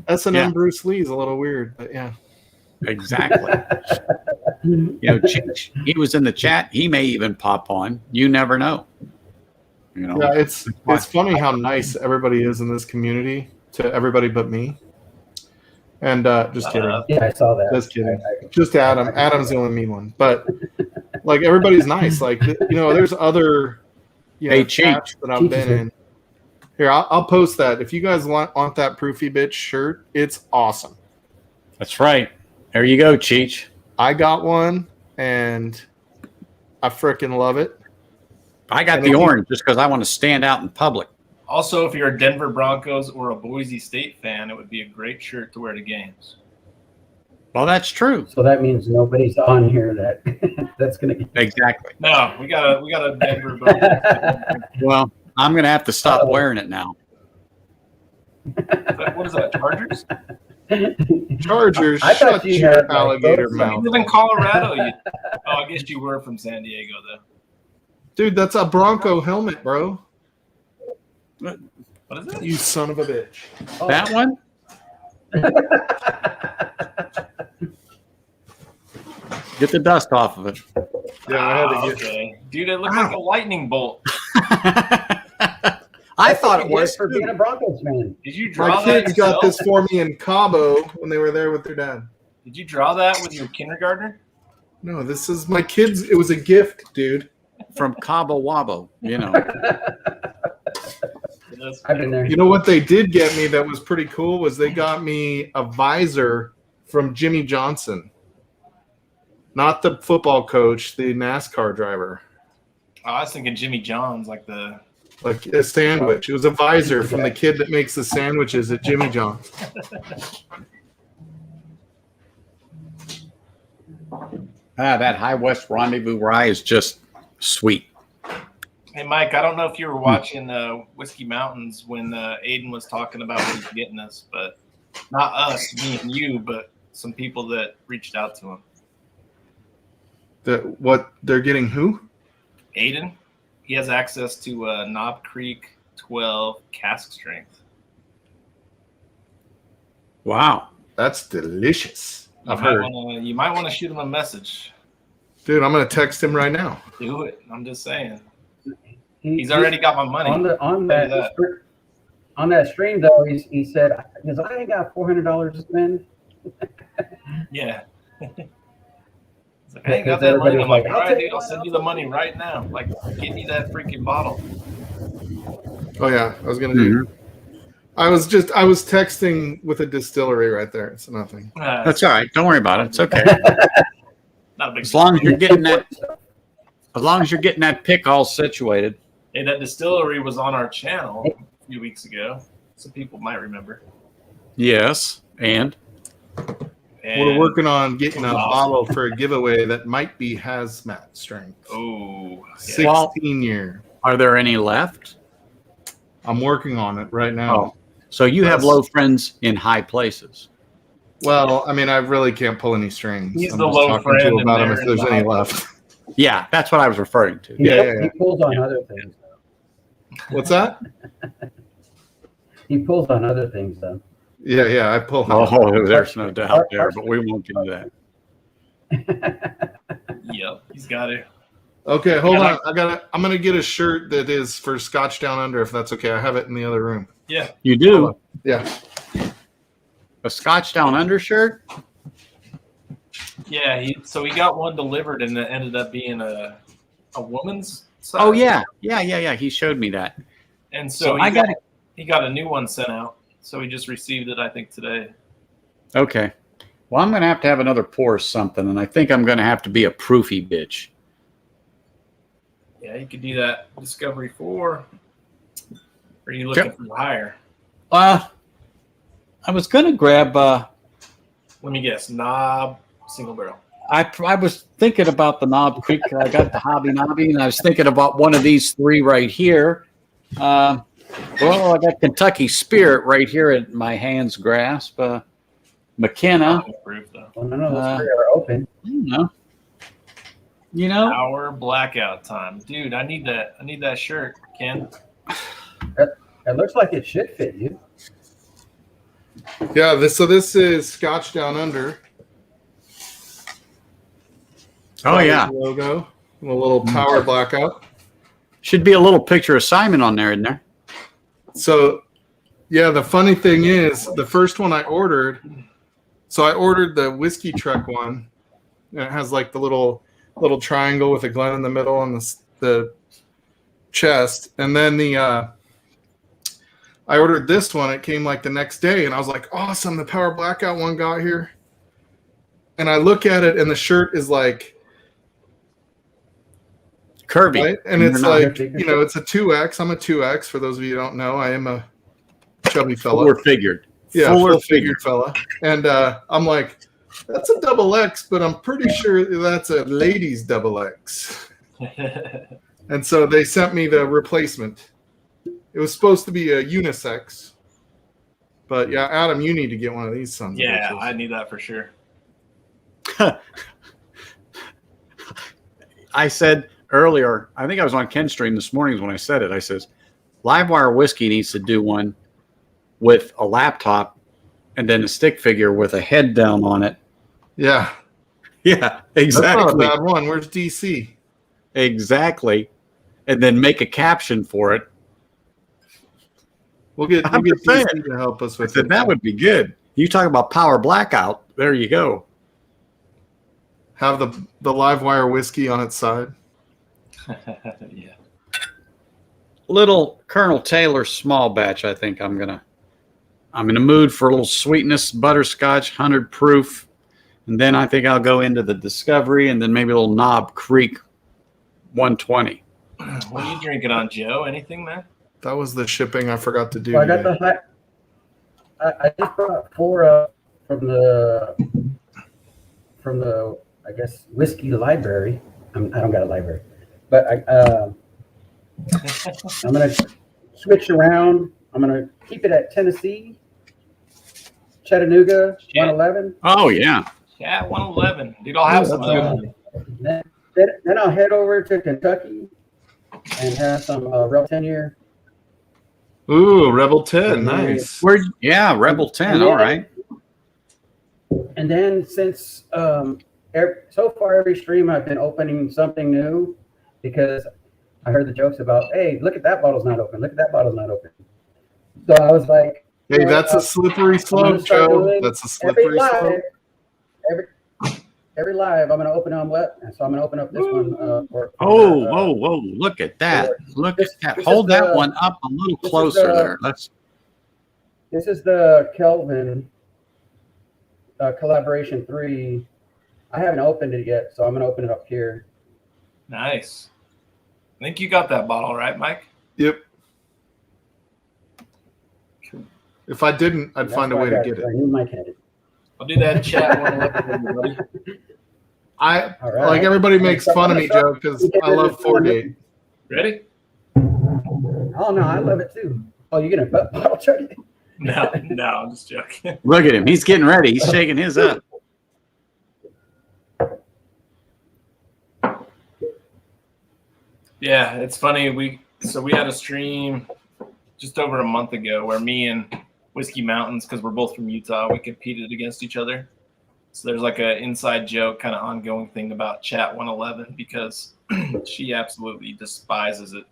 S&M Bruce Lee's a little weird, but yeah. Exactly. He was in the chat. He may even pop on. You never know. Yeah, it's funny how nice everybody is in this community to everybody but me. And just kidding. Yeah, I saw that. Just kidding. Just Adam. Adam's the only mean one. But like everybody's nice. Like there's other chats that I've been in. Here, I'll post that. If you guys want that Proofy Bitch shirt, it's awesome. That's right. There you go, Cheech. I got one, and I freaking love it. I got the orange just because I want to stand out in public. Also, if you're a Denver Broncos or a Boise State fan, it would be a great shirt to wear to games. Well, that's true. So that means nobody's on here that's going to get exactly. No, we got a Denver Broncos. Well, I'm going to have to stop wearing it now. What is that? Chargers? Chargers. I thought shut you your had alligator You mouth. live in Colorado. I guess you were from San Diego, though. Dude, that's a Bronco helmet, bro. What is it? You son of a bitch. Oh. That one? Get the dust off of it. Yeah, I had to get. Okay. Dude, it looked like a lightning bolt. I thought it was for being a Broncos fan. Did you draw My that kids got yourself? this for me in Cabo when they were there with their dad. Did you draw that with your kindergartner? No, this is my kids. It was a gift, dude. from Cabo Wabo, I've been there. You know what they did get me that was pretty cool was they got me a visor from Jimmy Johnson. Not the football coach, the NASCAR driver. Oh, I was thinking Jimmy John's, like a sandwich. It was a visor from the kid that makes the sandwiches at Jimmy John's. That High West Rendezvous rye is just sweet. Hey, Mike, I don't know if you were watching Whiskey Mountains when Aiden was talking about what he's getting us, but not us, me and you, but some people that reached out to him. What they're getting who? Aiden, he has access to Knob Creek 12 cask strength. Wow. That's delicious. I've heard. You might want to shoot him a message. Dude, I'm going to text him right now. Do it. I'm just saying. He's already got my money. On that stream, though, he said, because I ain't got $400 to spend. Yeah. He's like, I ain't got that money. I'm like, all right, dude, I'll send you the money right now. Like, give me that freaking bottle. Oh, yeah. I was going to do I was texting with a distillery right there. It's nothing. That's all right. Don't worry about it. It's okay. Not a big As long as you're getting that pick all situated. Hey, that distillery was on our channel a few weeks ago. Some people might remember. Yes, and we're working on getting a bottle for a giveaway that might be hazmat strength. Oh, 16 year. Are there any left? I'm working on it right now. Oh, so you have low friends in high places. Well, I mean, I really can't pull any strings. He's I'm the just low talking friend to in about him there if there's in the any high left. Yeah, that's what I was referring to. He pulls on other things. What's that? He pulls on other things, though. Yeah, I pull. Oh, there's no doubt there, but we won't do that. Yep, he's got it. Okay, hold on. I'm gonna get a shirt that is for Scotch Down Under, if that's okay. I have it in the other room. Yeah, you do. Yeah, a Scotch Down Under shirt. Yeah, he got one delivered, and it ended up being a woman's size. Oh yeah. He showed me that. And so he got a new one sent out. So he just received it, I think, today. Okay. Well, I'm going to have another pour of something, and I think I'm going to have to be a proofy bitch. Yeah, you could do that. Discovery 4. Or are you looking for higher? I was going to grab... let me guess. Knob, single barrel. I was thinking about the Knob Creek. I got the Hobby Nobby, and I was thinking about one of these three right here. Well, I got Kentucky Spirit right here at my hand's grasp. McKenna. Well, none of those three are open. You know, Hour blackout time, dude. I need that shirt, Ken. It looks like it should fit you. Yeah. This is Scotch Down Under. Oh yeah, logo and a little power blackout. Should be a little picture of Simon on there, isn't there? So, yeah, the funny thing is, the first one I ordered, so I ordered the whiskey truck one, and it has like the little triangle with a Glen in the middle and the chest, and then I ordered this one. It came like the next day, and I was like, awesome, the power blackout one got here, and I look at it, and the shirt is like curvy, right? And it's like, it's a 2X. I'm a 2X. For those of you who don't know, I am a chubby fella. Full-figured. Yeah, full-figured fella. And I'm like, that's a double X, but I'm pretty sure that's a ladies double X. And so they sent me the replacement. It was supposed to be a unisex. But yeah, Adam, you need to get one of these sons. Yeah, I need that for sure. I said earlier, I think I was on Ken's stream this morning when I said it. I says, Livewire Whiskey needs to do one with a laptop and then a stick figure with a head down on it. Yeah. Yeah, exactly. That's not a bad one. Where's DC? Exactly. And then make a caption for it. We'll get DC to help us with it. That would be good. You talk about power blackout. There you go. Have the Livewire whiskey on its side. Yeah. Little Colonel Taylor small batch. I think I'm in a mood for a little sweetness, butterscotch, 100 proof, and then I think I'll go into the Discovery, and then maybe a little Knob Creek 120. What are you drinking on, Joe? Anything, man? That was the shipping I forgot to do. Well, I got I just brought 4 from the I guess whiskey library. I don't got a library, but I'm going to switch around. I'm going to keep it at Tennessee, Chattanooga, 111. Oh yeah. Yeah, 111. Dude, I'll have some of those. Then I'll head over to Kentucky and have some Rebel 10 year. Ooh, Rebel 10, nice. Yeah, Rebel 10. And All then- right. And then since so far every stream I've been opening something new because I heard the jokes about, hey, look at that bottle's not open. Look at that bottle's not open. So I was like, Hey, that's a slippery slope, Joe. That's a slippery slope. Every live, I'm going to open on what? And so I'm going to open up this one. Whoa! Look at that! Look at that! Hold that one up a little closer there. This is the Kelvin Collaboration 3. I haven't opened it yet, so I'm going to open it up here. Nice. I think you got that bottle, right, Mike? Yep. If I didn't, I'd find a way to get it. I knew Mike had it. I'll do that in chat. 111, everybody. Like everybody makes fun of me, Joe, because I love 4-date. Ready? Oh no, I love it too. Oh, you're gonna bottle chug it? No, I'm just joking. Look at him. He's getting ready. He's shaking his up. Yeah, it's funny. We had a stream just over a month ago where me and Whiskey Mountains, because we're both from Utah, we competed against each other. So there's like an inside joke kind of ongoing thing about Chat 111 because she absolutely despises it.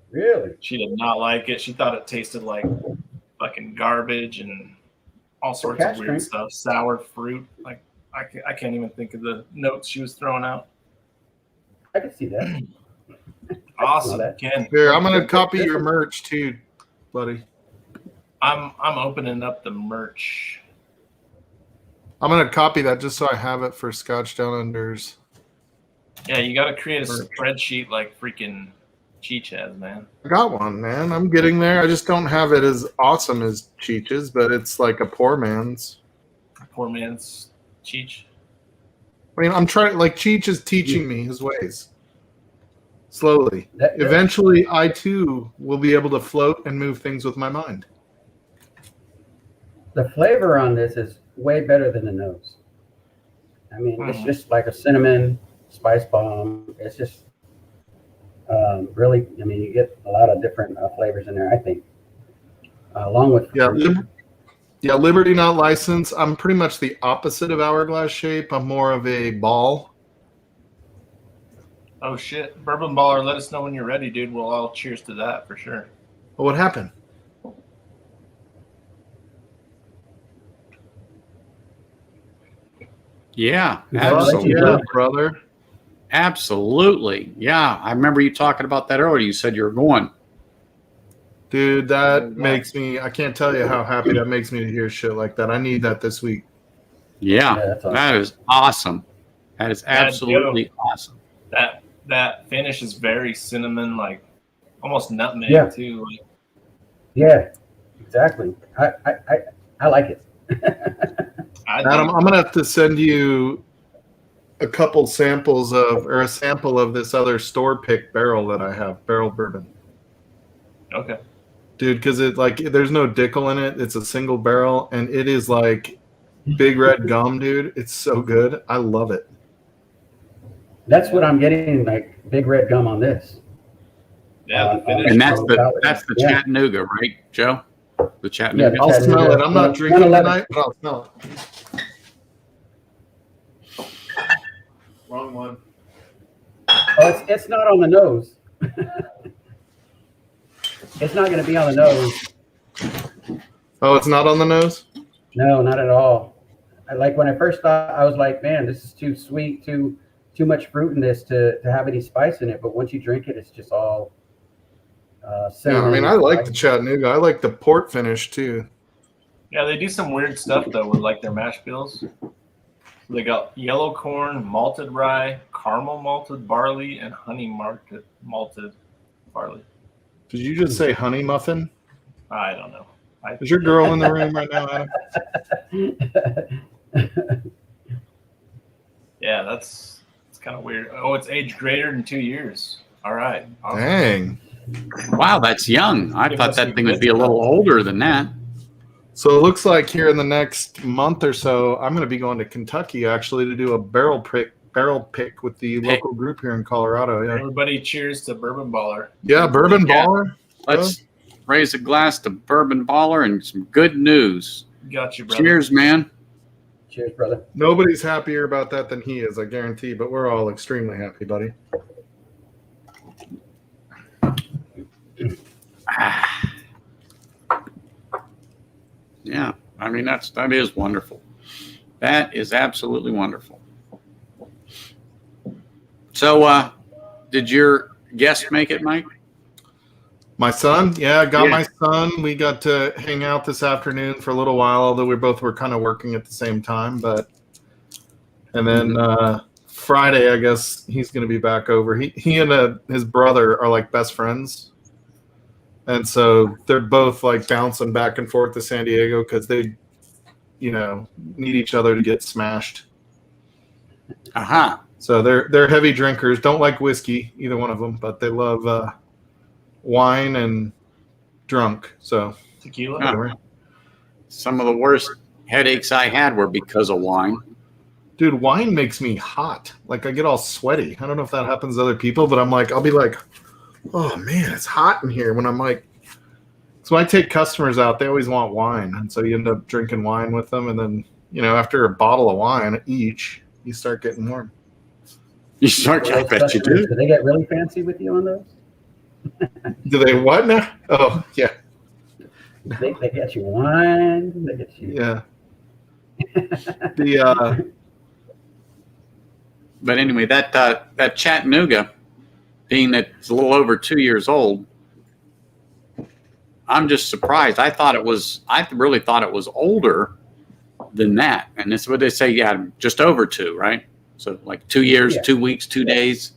Really? She did not like it. She thought it tasted like fucking garbage and all sorts of weird stuff. Sour fruit. Like I can't even think of the notes she was throwing out. I can see that. Awesome, Ken. Here, I'm gonna copy your merch too, buddy. I'm opening up the merch. I'm gonna copy that just so I have it for Scotch Down Unders. Yeah, you got to create a spreadsheet like freaking Cheech has, man. I got one, man. I'm getting there. I just don't have it as awesome as Cheech's, but it's like a poor man's. Poor man's Cheech. I mean, I'm trying. Like Cheech is teaching me his ways. Slowly. Eventually, I too will be able to float and move things with my mind. The flavor on this is way better than the nose. I mean, it's just like a cinnamon spice bomb. It's just really, I mean, you get a lot of different flavors in there, I think. Along with Liberty not licensed. I'm pretty much the opposite of Hourglass shape. I'm more of a ball. Oh shit, Bourbon Baller, let us know when you're ready, dude. We'll all cheers to that for sure. Well, what happened? Yeah, absolutely, yeah, brother. Absolutely. Yeah, I remember you talking about that earlier. You said you were going. Dude, that makes me, I can't tell you how happy that makes me to hear shit like that. I need that this week. Yeah, awesome. That is awesome. That is absolutely awesome. That finish is very cinnamon, like almost nutmeg too. Like. Yeah, exactly. I like it. Adam, I'm gonna have to send you a couple samples of, or a sample of this other store pick barrel that I have, barrel bourbon. Okay. Dude, because it like there's no dickel in it. It's a single barrel, and it is like big red gum, dude. It's so good. I love it. That's what I'm getting, like big red gum on this. Yeah, and that's the Chattanooga, right, Joe? The Chattanooga. Yeah, I'll smell it. I'm not drinking tonight, but I'll smell it. Wrong one. Oh, it's not on the nose. It's not going to be on the nose. Oh, it's not on the nose? No, not at all. Like when I first thought, I was like, man, this is too sweet, too much fruit in this to have any spice in it. But once you drink it, it's just all cinnamon. Yeah, I mean, I like the Chattanooga. I like the port finish too. Yeah, they do some weird stuff though with like their mash bills. They got yellow corn, malted rye, caramel malted barley, and honey malted barley. Did you just say honey muffin? I don't know. Is your girl in the room right now, Adam? Yeah, that's kind of weird. Oh, it's aged greater than 2 years. All right. Awesome. Dang. Wow, that's young. I Give thought us that some thing would good be a little stuff. older than that. So it looks like here in the next month or so, I'm going to be going to Kentucky actually to do a barrel pick with the local group here in Colorado. Yeah. Everybody cheers to Bourbon Baller. Yeah, Bourbon Yeah. Baller. Let's raise a glass to Bourbon Baller and some good news. Got you, brother. Cheers, man. Cheers, brother. Nobody's happier about that than he is, I guarantee, but we're all extremely happy, buddy. Yeah, I mean that is wonderful. That is absolutely wonderful. So, did your guest make it, Mike? My son? Yeah, I got Yeah. my son. We got to hang out this afternoon for a little while, although we both were kind of working at the same time. And then Friday, I guess he's going to be back over. He and his brother are like best friends. And so they're both like bouncing back and forth to San Diego because they, need each other to get smashed. Aha. So they're heavy drinkers. Don't like whiskey, either one of them, but they love wine and drunk. So Tequila. Yeah. Some of the worst headaches I had were because of wine. dude, wine makes me hot. Like I get all sweaty. I don't know if that happens to other people, but I'll be like, oh man, it's hot in here. When I'm like, so I take customers out, they always want wine. And so you end up drinking wine with them. And then, after a bottle of wine each, you start getting warm. You start, I bet you do. Do they get really fancy with you on those? Do they what now? Oh, yeah. They get you wine. They get you. Yeah. The But anyway, that Chattanooga, being that it's a little over 2 years old, I'm just surprised. I really thought it was older than that. And that's what they say, yeah, just over 2, right? So like 2 years, Yeah. 2 weeks, 2 days.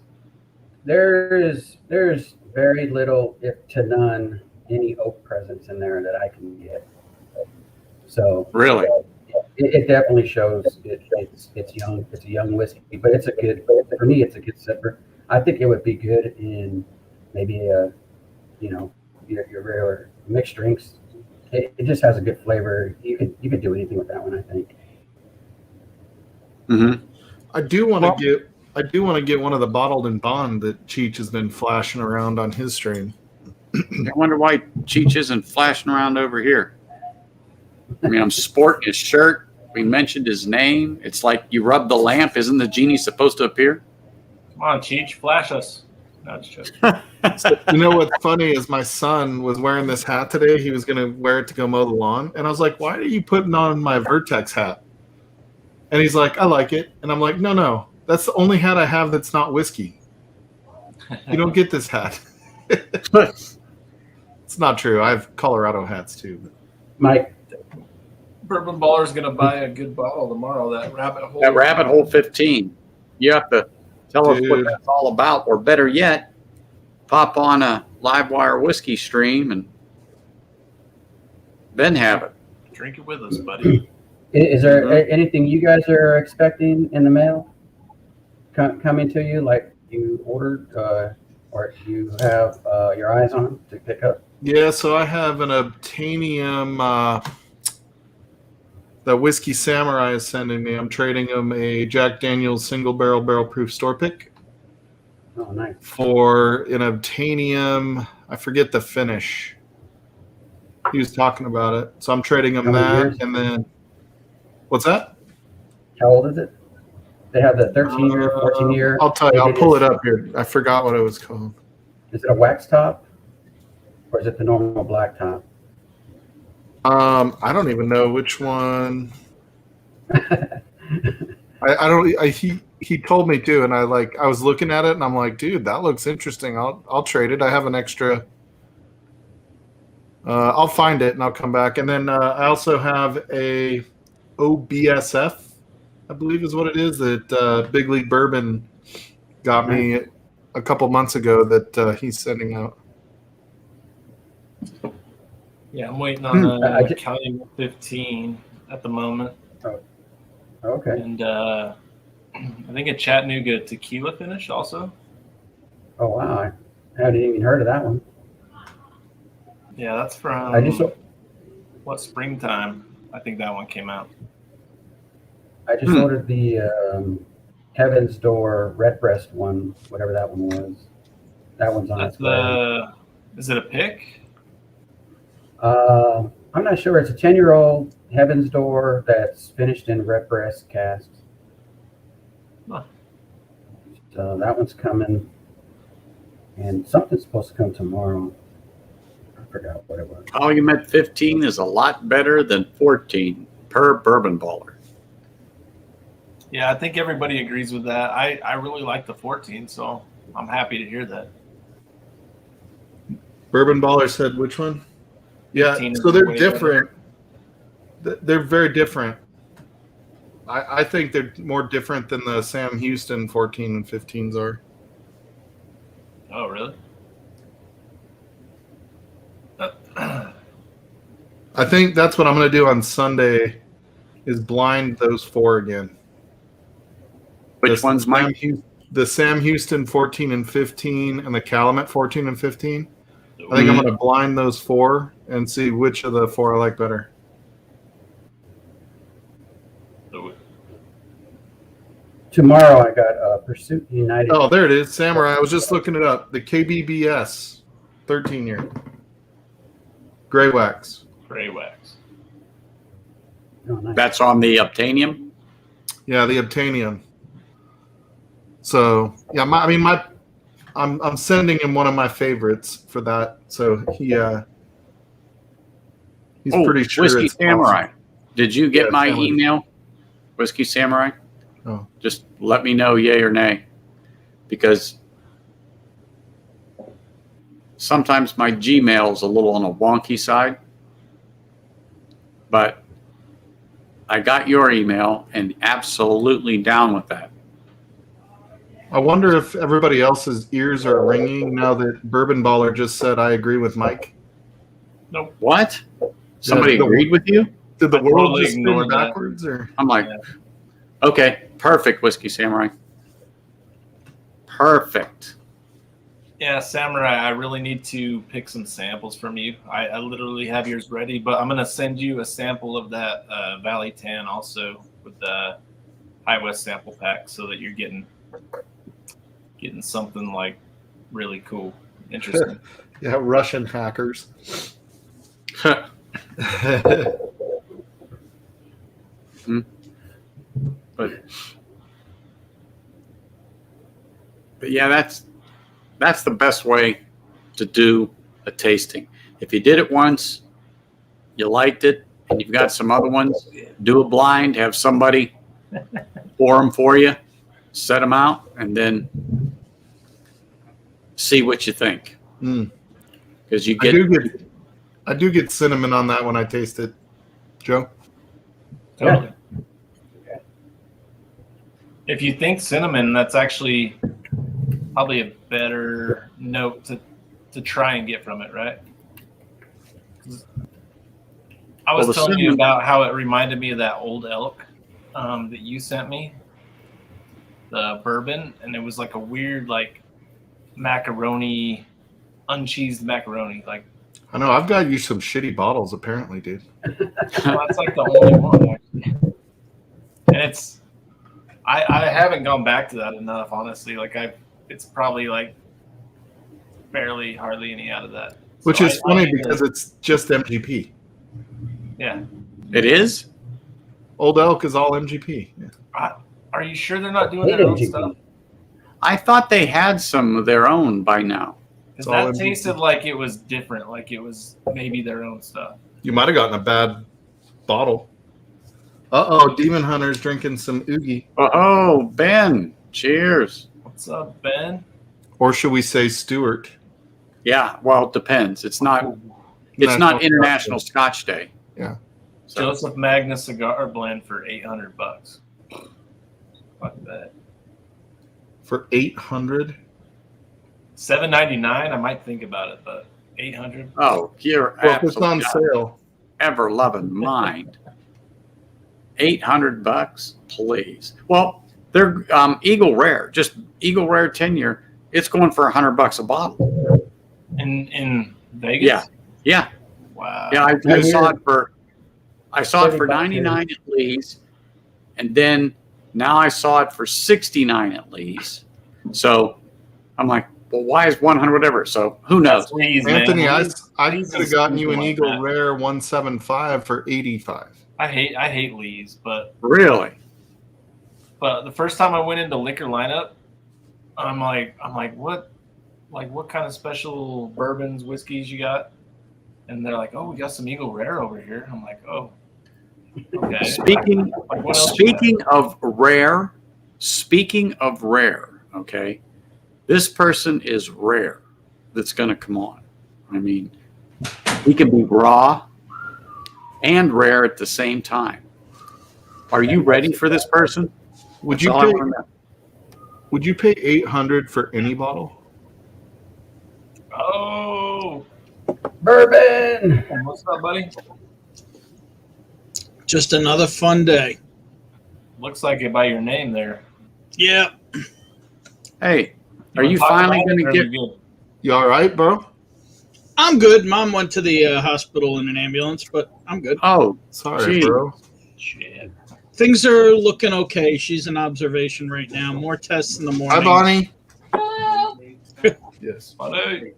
There's very little, if to none, any oak presence in there that I can get. So Really? it definitely shows it's young. It's a young whiskey, but it's a good. For me, it's a good sipper. I think it would be good in maybe your regular mixed drinks. It just has a good flavor. You could do anything with that one, I think. Mm-hmm. I do want to get one of the bottled in bond that Cheech has been flashing around on his stream. I wonder why Cheech isn't flashing around over here. I mean, I'm sporting his shirt. We mentioned his name. It's like you rub the lamp. Isn't the genie supposed to appear? Come on, Cheech, flash us. No, it's just So, what's funny is my son was wearing this hat today. He was going to wear it to go mow the lawn. And I was like, why are you putting on my Vertex hat? And he's like, I like it. And I'm like, no, that's the only hat I have that's not whiskey. You don't get this hat. It's not true. I have Colorado hats too. Mike, Bourbon Baller's gonna buy a good bottle tomorrow. That rabbit hole. That Rabbit Hole 15. You have to tell us what Dude. that's all about, or better yet, pop on a Livewire whiskey stream and then have it. Drink it with us, buddy. is there anything you guys are expecting in the mail coming to you, like you ordered, or you have your eyes on to pick up? Yeah, so I have an Obtainium that Whiskey Samurai is sending me. I'm trading him a Jack Daniel's single barrel proof store pick Oh, nice. for an Obtainium. I forget the finish. He was talking about it. So I'm trading him How many that. years? And then, what's that? How old is it? They have the 13-year, 14-year. I'll tell you. I'll pull it up here. I forgot what it was called. Is it a wax top, or is it the normal black top? I don't even know which one. I don't. He told me to, and I was looking at it, and I'm like, dude, that looks interesting. I'll trade it. I have an extra. I'll find it and I'll come back. And then I also have a OBSF, I believe is what it is, that Big League Bourbon got me a couple months ago that he's sending out. Yeah, I'm waiting on I just- County 15 at the moment, Okay. and I think a Chattanooga tequila finish also. Oh wow, I hadn't even heard of that one. Yeah, that's from I just what, springtime? I think that one came out. ordered the Heaven's Door Redbreast one, whatever that one was. That one's on That's its way. is it a pick? I'm not sure. It's a 10-year-old Heaven's Door that's finished in Redbreast cast. Huh. So that one's coming, and something's supposed to come tomorrow. I forgot what it was. Calumet 15 is a lot better than 14 per Bourbon Baller. Yeah, I think everybody agrees with that. I really like the 14, so I'm happy to hear that. Bourbon Baller said which one? Yeah, 15 so is they're way different. They're very different. I think they're more different than the Sam Houston 14 and 15s are. Oh, really? I think that's what I'm going to do on Sunday is blind those 4 again. Which one's Mike? The Sam Houston 14 and 15 and the Calumet 14 and 15. I think I'm going to blind those 4 and see which of the 4 I like better. Tomorrow I got Pursuit United. Oh, there it is. Samurai. I was just looking it up. The KBBS 13-year. Gray wax. Gray wax. Oh, nice. That's on the Obtainium. Yeah, the Obtainium. So, yeah, I'm sending him one of my favorites for that. So he's pretty sure Whiskey it's Samurai. awesome. Did you get Yeah, my Samurai. email? Whiskey Samurai? Oh. Just let me know yay or nay. Because sometimes my Gmail's a little on the wonky side. But I got your email and absolutely down with that. I wonder if everybody else's ears are ringing now that Bourbon Baller just said, I agree with Mike. Nope. What? Somebody Yeah, agreed with you? Did the I world totally just spin ignored that. backwards? Or? I'm like, okay, perfect, Whiskey Samurai. Perfect. Yeah, Samurai, I really need to pick some samples from you. I literally have yours ready, but I'm going to send you a sample of that Valley Tan also with the High West sample pack so that you're getting something like really cool, interesting. Yeah, Russian hackers. But yeah, that's the best way to do a tasting. If you did it once, you liked it, and you've got some other ones, do a blind, have somebody pour them for you, set them out, and then see what you think. Because you get, I do get cinnamon on that when I taste it. Joe? Totally. If you think cinnamon, that's actually probably a better note to try and get from it, right? I was telling you about how it reminded me of that Old Elk that you sent me, the bourbon, and it was like a weird like macaroni, uncheesed macaroni. Like, I know, I've got you some shitty bottles apparently, dude. well, that's like the only one actually. And it's I haven't gone back to that enough, honestly. Like it's probably like hardly any out of that. Which So is funny because it's just MGP. Yeah. it is? Old Elk is all MGP. Yeah. Are you sure they're not doing their own MGP. stuff? I thought they had some of their own by now. Because It's all that MGP. tasted like it was different, like it was maybe their own stuff. You might have gotten a bad bottle. Uh-oh, Demon Hunter's drinking some Oogie. Oh, Ben, cheers. What's up, Ben? Or should we say Stewart? Yeah, well, it depends. It's not National International Scotch Day. Yeah. So, Joseph Magna cigar blend for $800. Fuck that. For 800? $7.99. I might think about it, but $800. oh, you're Well, if it's on absolutely sale. ever loving mind. $800, please. Well, they're Eagle Rare, just Eagle Rare 10-year it's going for $100 a bottle. In Vegas? Yeah. Wow. Yeah, I saw it for 30 $99 at Lee's, and then now I saw it for $69 at Lee's. So I'm like, well, why is 100 whatever? So who knows? That's Lee's, man. Anthony, I Lee's could have is gotten you an like Eagle that. Rare 175 for 85. I hate Lee's, but Really? the first time I went into liquor lineup, I'm like what kind of special bourbons, whiskeys you got? And they're like, oh, we got some Eagle Rare over here. I'm like, oh, okay. Speaking What else you got? speaking of rare, okay, this person is rare that's going to come on. I mean, he can be raw and rare at the same time. Are you ready for this person? Would That's you all I pay? wanna know. Would you pay 800 for any bottle? Oh, Bourbon. what's up, buddy? Just another fun day. Looks like it by your name there. Yeah. Hey, are you wanna talk finally about it, going or to are get? we good? You all right, bro? I'm good. Mom went to the hospital in an ambulance, but I'm good. Oh, Sorry, Gee. bro. Shit. Things are looking okay. She's in observation right now. More tests in the morning. Hi, Bonnie. Hello. Yes. Buddy.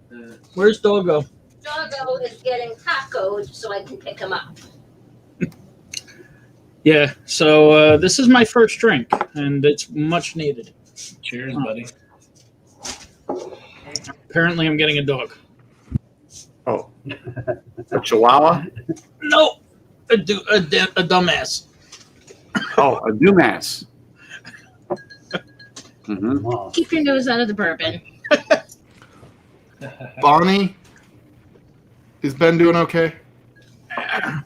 Where's Doggo? Doggo is getting tacos so I can pick him up. Yeah. So this is my first drink, and it's much needed. Cheers, buddy. Apparently, I'm getting a dog. oh, a Chihuahua. No, a dumbass. Oh, a Dumas. Mm-hmm. Come on. Keep your nose out of the bourbon. Bonnie, is Ben doing okay? I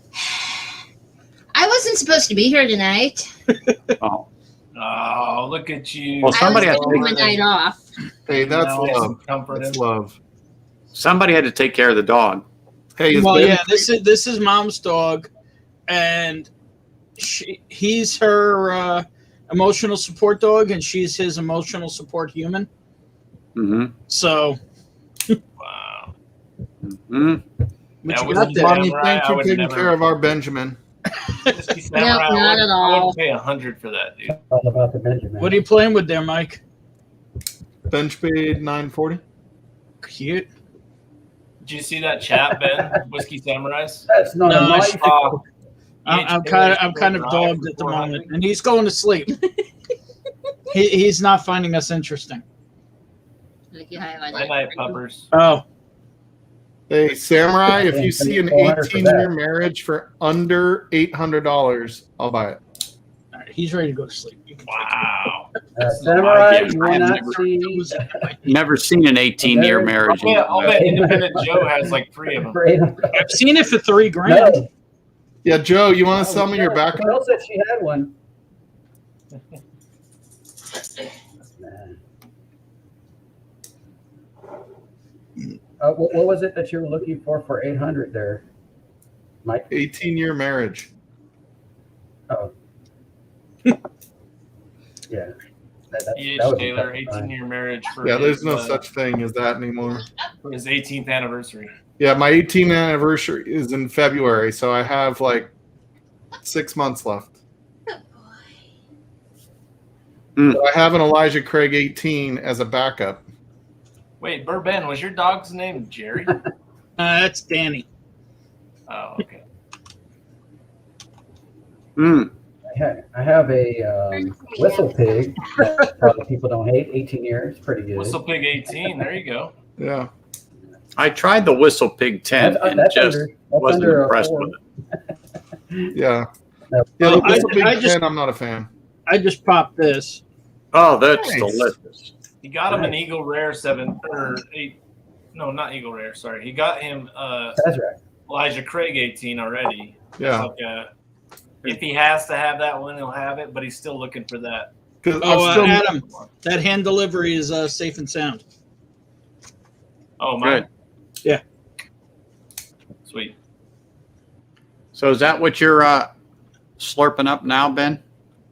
wasn't supposed to be here tonight. Oh, Oh, look at you. Well, somebody I has was to taking the night off. Hey, that's Now I love. comfort That's him. love. somebody had to take care of the dog. Hey, is Well, Ben? yeah. This is Mom's dog, and he's her emotional support dog, and she's his emotional support human. Mm-hmm. So, Wow. Mm-hmm. what That you was got there? Bonnie, Samurai, thank I you would for taking never- care of our Benjamin. Whiskey Samurai, No, not at I all. wouldn't pay 100 for that, dude. All about the Benjamin. What are you playing with there, Mike? Bench paid 940. Cute. Did you see that chat, Ben? Whiskey Samurais? That's not No, a I nice. should- Oh, I'm kind of dogged at the moment, and he's going to sleep. He's not finding us interesting. Like you highlighted. Night night, puppers. Oh, Hey, Samurai, if you see an 400 for 18-year that. marriage for under $800, I'll buy it. all right, he's ready to go to sleep. You can Wow. Samurai, Yeah, you I will have not never- see. Never seen an 18-year marriage. I'll bet Independent Joe has like 3 of them. I've seen it for $3,000. No, Yeah, Joe, you want to sell me your backup? Girl said she had one. What was it that you were looking for 800 there, Mike? 18-year marriage. Oh, yeah. That E.H. was a Taylor, tough time. 18-year marriage for Yeah, there's his, no such thing as that anymore. for his 18th anniversary. Yeah, my 18th anniversary is in February, so I have like 6 months left. Good Mm. But I have an Elijah Craig 18 as a backup. Wait, Bourbon, was your dog's name Jerry? That's Danny. Oh, okay. Mm. I have a whistle pig that probably people don't hate. 18 years, pretty good. Whistle Pig 18. There you go. Yeah. I tried the Whistle Pig 10 and just wasn't under a impressed 4. with it. Yeah. No. Yeah, the I- Whistle Big I just- 10, I'm not a fan. I just popped this. Oh, that's Nice. delicious. He got him an Nice. Eagle Rare 7 or 8. No, not Eagle Rare. Sorry. He got him That's right. Elijah Craig 18 already. Yeah. It's like if he has to have that one, he'll have it, but he's still looking for that. 'Cause Oh, I'm still, Adam, that hand delivery is safe and sound. Oh, mine. Good. Yeah. Sweet. So is that what you're slurping up now, Ben?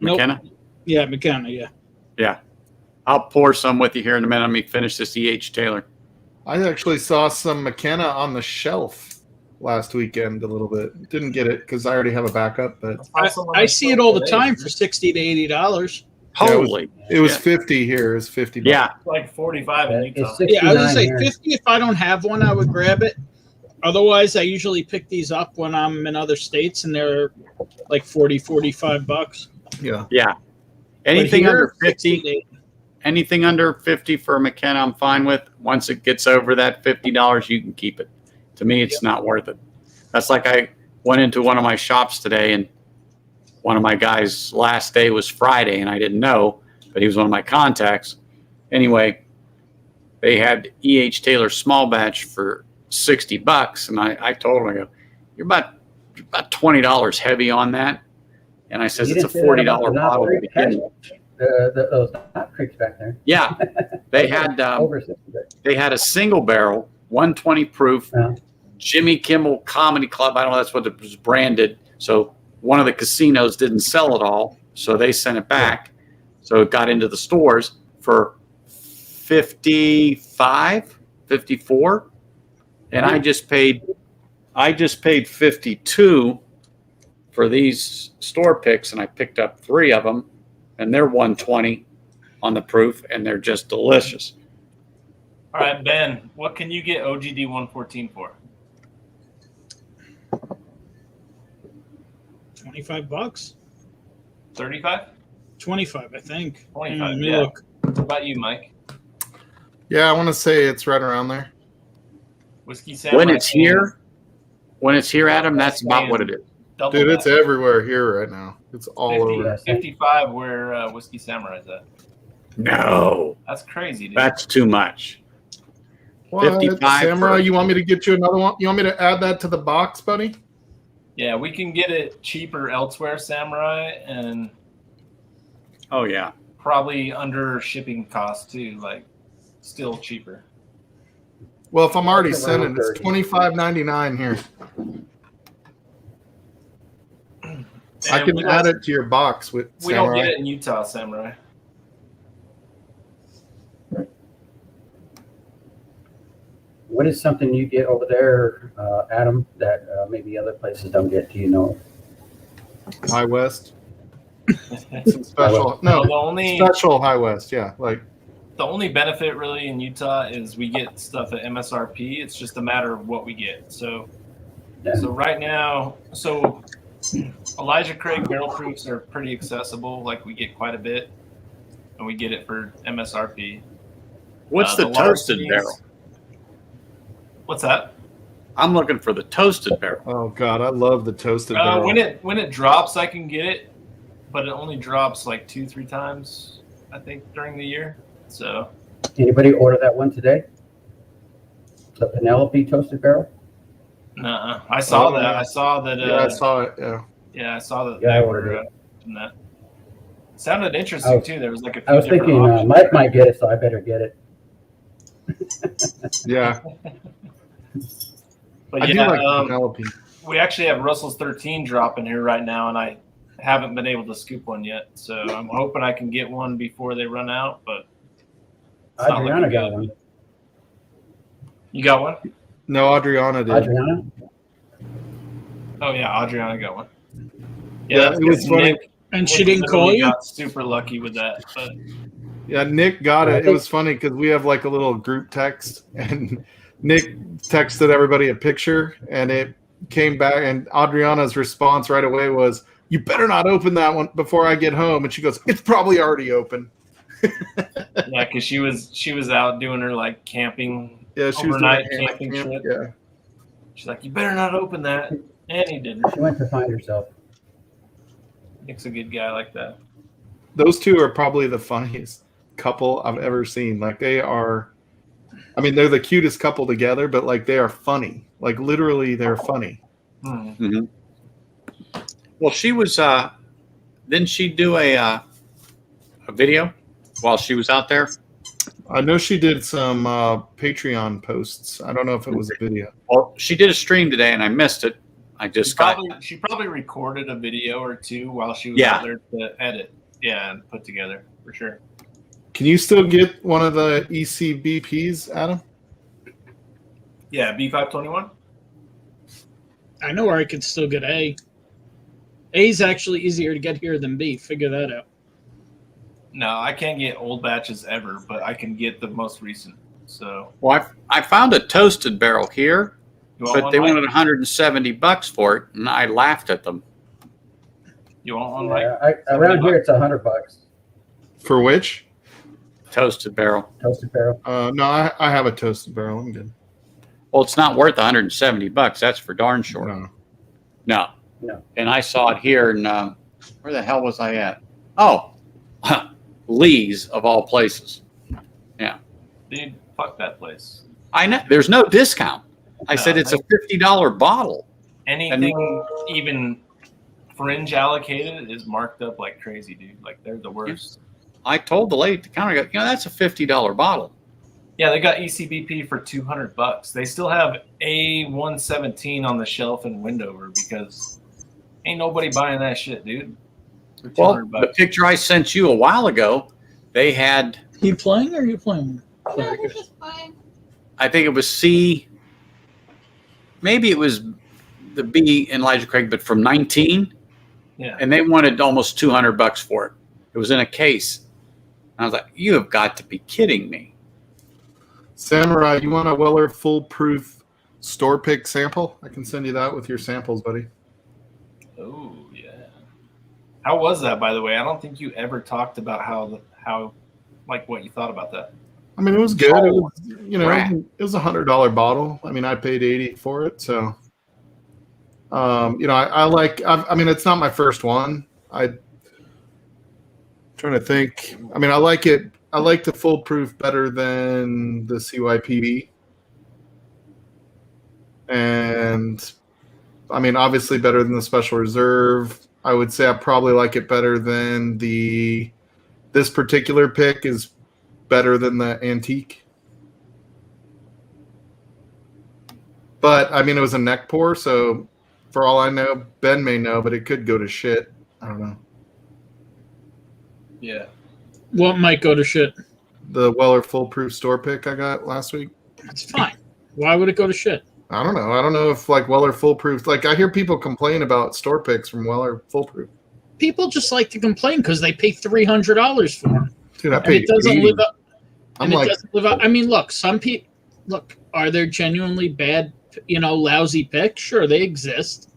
Nope. McKenna? Yeah, McKenna, yeah. I'll pour some with you here in a minute. Let me finish this E.H. Taylor. I actually saw some McKenna on the shelf last weekend a little bit. Didn't get it because I already have a backup, but I see it all the time for $60 to $80. Holy. it was shit. 50 here. It was 50 bucks. Yeah. It's like 45 in Utah. It's 69 Yeah, I was gonna say here. 50. If I don't have one, I would grab it. Otherwise, I usually pick these up when I'm in other states, and they're like 40, 45 bucks. Yeah. Yeah. But Anything here, under 50, 60, anything under 50 for McKenna, I'm fine with. Once it gets over that $50, you can keep it. To me, it's not worth it. That's like I went into one of my shops today, and one of my guys' last day was Friday, and I didn't know, but he was one of my contacts. Anyway, they had E.H. Taylor small batch for $60, and I told him, I go, you're about $20 heavy on that. And I says, You it's a didn't say that about $40 the Knot bottle to Creek begin with. Those Knot Creeks back there. Yeah, they had Over 60. they had a single barrel, 120 proof, Yeah. Jimmy Kimmel Comedy Club. I don't know, that's what it was branded. So one of the casinos didn't sell it all, so they sent it back. So it got into the stores for 55, 54, and I just paid 52 for these store picks, and I picked up 3 of them, and they're 120 on the proof, and they're just delicious. All right, Ben, what can you get OGD 114 for? $25. 35? 25, I think. 25, Let me yeah. look. What about you, Mike? Yeah, I want to say it's right around there. Whiskey Samurai. When it's here, Adam, that's about what it is. Double Dude, it's that. everywhere here right now. It's all 50, over. 55 where Whiskey Samurai's at. No, That's crazy, dude. that's too much. What? 55 Samurai, for- you want me to get you another one? You want me to add that to the box, buddy? Yeah, we can get it cheaper elsewhere, Samurai, and Oh yeah. probably under shipping costs too, like still cheaper. Well, if I'm already Around sending, it's 30. $25.99 here. I And can we add don't- it to your box with We don't Samurai. get it in Utah, Samurai. What is something you get over there, Adam, that maybe other places don't get? Do you know? High West. Some special. No, No, the only special High West. Yeah, like benefit really in Utah is we get stuff at MSRP. It's just a matter of what we get. So Yeah. so right now, so Elijah Craig barrel proofs are pretty accessible. Like we get quite a bit, and we get it for MSRP. What's the toasted Larcenies- barrel? What's that? I'm looking for the toasted barrel. oh god, I love the toasted barrel. When it drops, I can get it, but it only drops like 2-3 times, I think, during the year. So Anybody order that one today? The Penelope toasted barrel? nuh-uh. I saw Oh, that. yeah. I saw that. Yeah, I saw it. Yeah. Yeah, I saw that. Yeah, I they ordered were, it. doing that. Sounded I interesting was- too. There was like a few I was different thinking options. Mike might get it, so I better get it. Yeah. But I do yeah, like Penelope. we actually have Russell's 13 dropping here right now, and I haven't been able to scoop one yet. So I'm hoping I can get one before they run out. But it's not Adriana looking got good. one. You got one? No, Adriana did. Adriana? Oh yeah, Adriana got one. Yeah, that's it was good. funny. And Nick she didn't call literally you? Got super lucky with that, but Yeah, Nick got I it. It think- was funny because we have like a little group text, and Nick texted everybody a picture, and it came back, and Adriana's response right away was, "You better not open that one before I get home." And she goes, "It's probably already open." yeah, because she was out doing her like camping. Yeah, she was Overnight doing a camping camp. trip. Yeah, She's like, "You better not open that," and he didn't. She went to find herself. Nick's a good guy like that. those two are probably the funniest couple I've ever seen. Like they are, I mean, they're the cutest couple together, but like they are funny. Like literally, they're funny. Hmm. Well, she was. Didn't she do a video while she was out there? I know she did some Patreon posts. I don't know if it was a video. Well, she did a stream today, and I missed it. I just got. She probably recorded a video or two while she was Yeah. out there to edit, and put together for sure. Can you still get one of the ECBPs, Adam? Yeah, B521. I know where I could still get A. A's actually easier to get here than B. Figure that out. No, I can't get old batches ever, but I can get the most recent. So Well, I found a toasted barrel here, you want but one, they Mike? wanted $170 for it, and I laughed at them. You want one, Mike? Yeah, around here it's $100. For which? Toasted barrel. Toasted barrel. No, I have a toasted barrel. I'm good. Well, it's not worth $170. That's for darn sure. No. No. No. And I saw it here, and where the hell was I at? Oh, Lee's of all places. Dude, fuck that place. I know there's no discount. I No, said it's a $50 bottle. Anything even fringe allocated is marked up like crazy, dude. Like they're the worst. I told the lady at the counter, that's a $50 bottle. Yeah, they got ECBP for $200. They still have A117 on the shelf in Wendover because ain't nobody buying that shit, dude. For Well, $200. the picture I sent you a while ago, they had, You playing or are you playing? I think it was C, maybe it was the B in Elijah Craig, but from 19, Yeah. and they wanted almost $200 for it. It was in a case. And I was like, you have got to be kidding me. Samurai, you want a Weller foolproof store pick sample? I can send you that with your samples, buddy. Oh yeah. How was that, by the way? I don't think you ever talked about how like what you thought about that. I mean, it was good. It was, Right. it was $100 bottle. I mean, I paid $80 for it, so. I like. I mean, it's not my first one. I'm trying to think. I mean, I like it. I like the foolproof better than the CYPB, and I mean, obviously better than the Special Reserve. I would say I probably like it better than this particular pick is better than the Antique. But I mean, it was a neck pour, so for all I know, Ben may know, but it could go to shit. I don't know. Yeah. What might go to shit? The Weller foolproof store pick I got last week. It's fine. Why would it go to shit? I don't know. I don't know if like Weller foolproof. Like I hear people complain about store picks from Weller foolproof. People just like to complain because they pay $300 for them. Dude, I And paid it doesn't 80. live up. I'm And it like, doesn't live up. I mean, look, some people are there genuinely bad, lousy picks? Sure, they exist.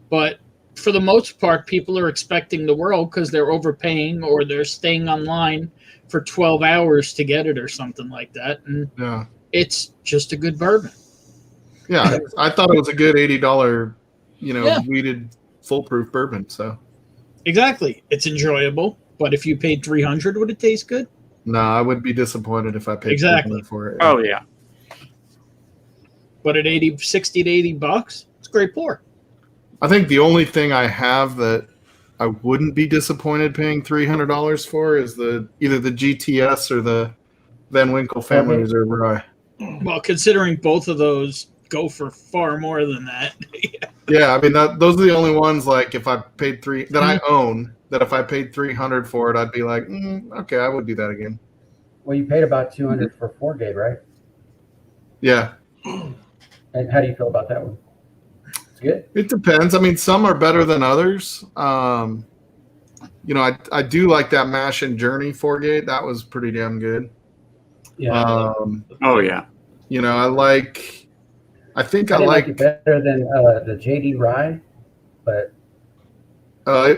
But for the most part, people are expecting the world because they're overpaying or they're staying online for 12 hours to get it or something like that. And yeah, it's just a good bourbon. yeah. I thought it was a good $80, Yeah. weeded foolproof bourbon. So Exactly. It's enjoyable. But if you paid $300, would it taste good? no, I would be disappointed if I paid Exactly. $300 for it. Oh, yeah. But at 60 to $80, it's a great pour. I think the only thing I have that I wouldn't be disappointed paying $300 for is either the GTS or the Van Winkle Family Okay. Reserve Rye. Well, considering both of those go for far more than that. Yeah, I mean those are the only ones. Like if I paid that I own, that if I paid $300 for it, I'd be like, okay, I would do that again. Well, you paid about $200 for 4 gauge, right? Yeah, And how do you feel about that one? It's good. it depends. I mean, some are better than others. I do like that Mash and Journey 4-gate. That was pretty damn good. Yeah. Oh, yeah. I think I I didn't like like it better than the JD Rye, but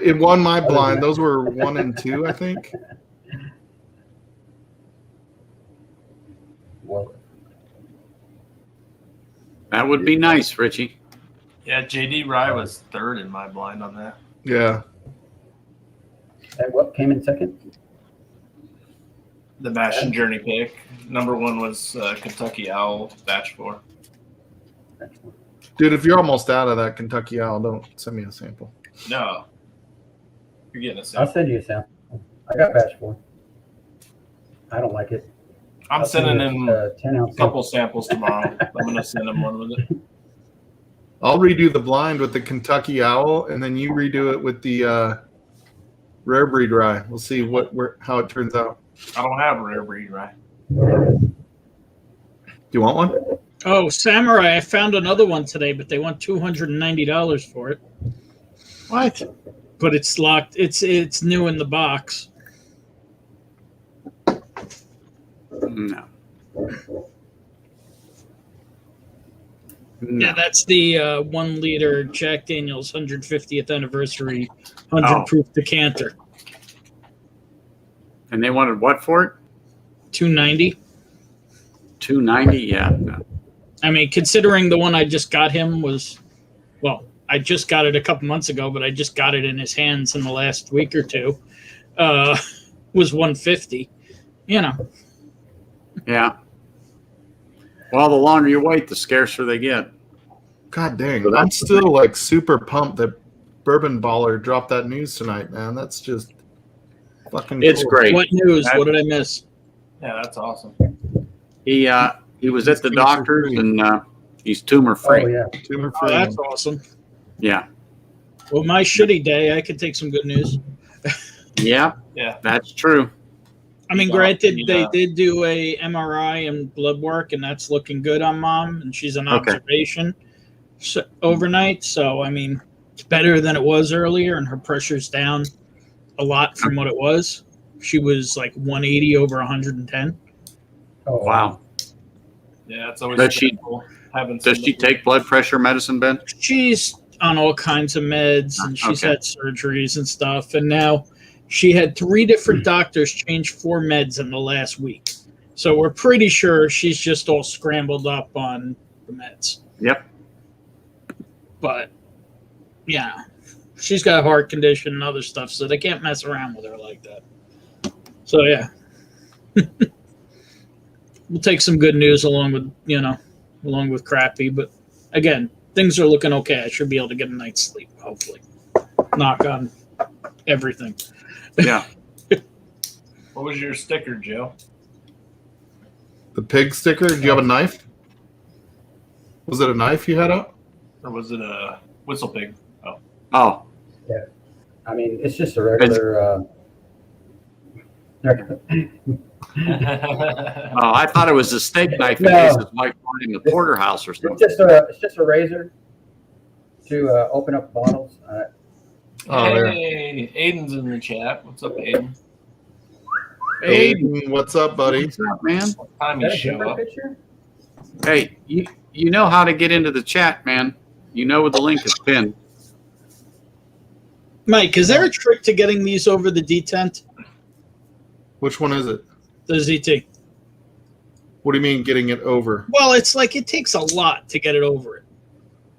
it won my Other than blind. that. Those were 1 and 2, I think. well, That would be nice, Richie. Yeah, JD Rye was third in my blind on that. Yeah. and what came in second? The Mash and Journey pick. Number 1 was Kentucky Owl Batch 4. Dude, if you're almost out of that Kentucky Owl, don't send me a sample. No. You're getting a I'll sample. send you a sample. I got batch 4. I don't like it. I'm I'll send sending you him a 10-ounce a couple samples tomorrow. I'm going to send him one with it. I'll redo the blind with the Kentucky Owl, and then you redo it with the Rare Breed Rye. We'll see how it turns out. I don't have a rare breed, right? Do you want one? Oh, Samurai! I found another one today, but they want $290 for it. What? But it's locked. It's new in the box. No. Yeah, that's the 1 liter Jack Daniel's 150th anniversary 100 Oh. proof decanter. And they wanted what for it? $290. $290. Yeah. No. I mean, considering the one I just got him was, well, I just got it a couple months ago, but I just got it in his hands in the last week or two. Was $150. You know. Yeah. Well, the longer you wait, the scarcer they get. God dang. I'm still like super pumped that Bourbon Baller dropped that news tonight, man. That's just fucking It's cool. great. What news? What did I miss? Yeah, that's awesome. He was at the doctor's and he's tumor free. Oh yeah. Tumor Oh, free. that's awesome. Yeah. Well, my shitty day, I could take some good news. Yeah. Yeah. That's true. I mean, Wow. granted, Yeah. they did do a MRI and blood work, and that's looking good on Mom, and she's in Okay. observation overnight. So, I mean, it's better than it was earlier, and her pressure's down a lot from what it was. She was like 180 over 110. Oh, Wow. Yeah, it's always Does she- cool having Does she somebody- take blood pressure medicine, Ben? She's on all kinds of meds, and she's Okay. had surgeries and stuff. And now she had 3 different doctors change 4 meds in the last week. So we're pretty sure she's just all scrambled up on the meds. Yep. But yeah, she's got a heart condition and other stuff, so they can't mess around with her like that. So yeah, we'll take some good news along with crappy. But again, things are looking okay. I should be able to get a night's sleep, hopefully. Knock on everything. Yeah. What was your sticker, Joe? The pig sticker. Do you have a knife? Was it a knife you had out? Or was it a whistle pig? Oh. I mean, it's just a regular. Oh, I thought it was a steak knife in No. case his wife wanted in the porterhouse or It's something. just a razor to open up bottles. Oh, yeah. Hey, Aiden's in the chat. What's up, Aiden? Aiden, what's up, buddy? What's up, man? What time Is you that a show different up? picture? Hey, you know how to get into the chat, man. You know where the link is pinned. Mike, is there a trick to getting these over the detent? Which one is it? The ZT. What do you mean getting it over? Well, it's like it takes a lot to get it over it.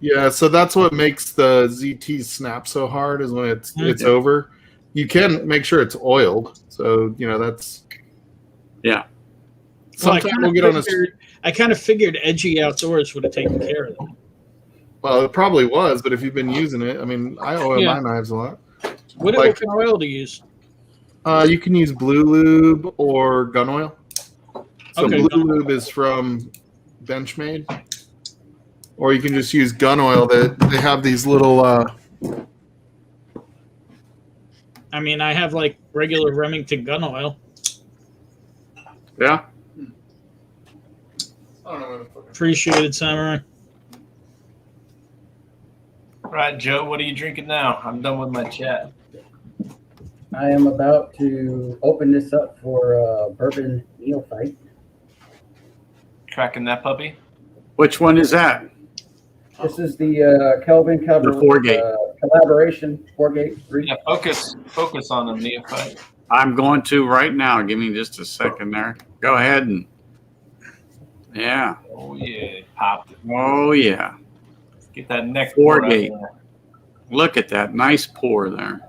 Yeah, so that's what makes the ZT snap so hard is when it's Okay. over. You can make sure it's oiled. So, that's Yeah. Well, sometimes we'll get on a I kind of figured Edgy Outdoors would have taken care of them. well, it probably was, but if you've been using it, I mean, I oil Yeah. my knives a lot. What Like- kind of oil to use? You can use blue lube or gun oil. So Okay, blue gun oil. lube is from Benchmade, or you can just use gun oil. That they have these little. I mean, I have like regular Remington gun oil. Yeah. Appreciate it, Samurai. Right, Joe, what are you drinking now? I'm done with my chat. I am about to open this up for Bourbon Neophyte. Cracking that puppy? Which one is that? This is the Kelvin The 4-gate. collaboration 4-gate. Yeah, focus on the neophyte. I'm going to right now. Give me just a second there. Go ahead and. Yeah. Oh yeah, popped it. Oh, yeah. Get that neck. 4-gate. pour out Look at that nice pour there.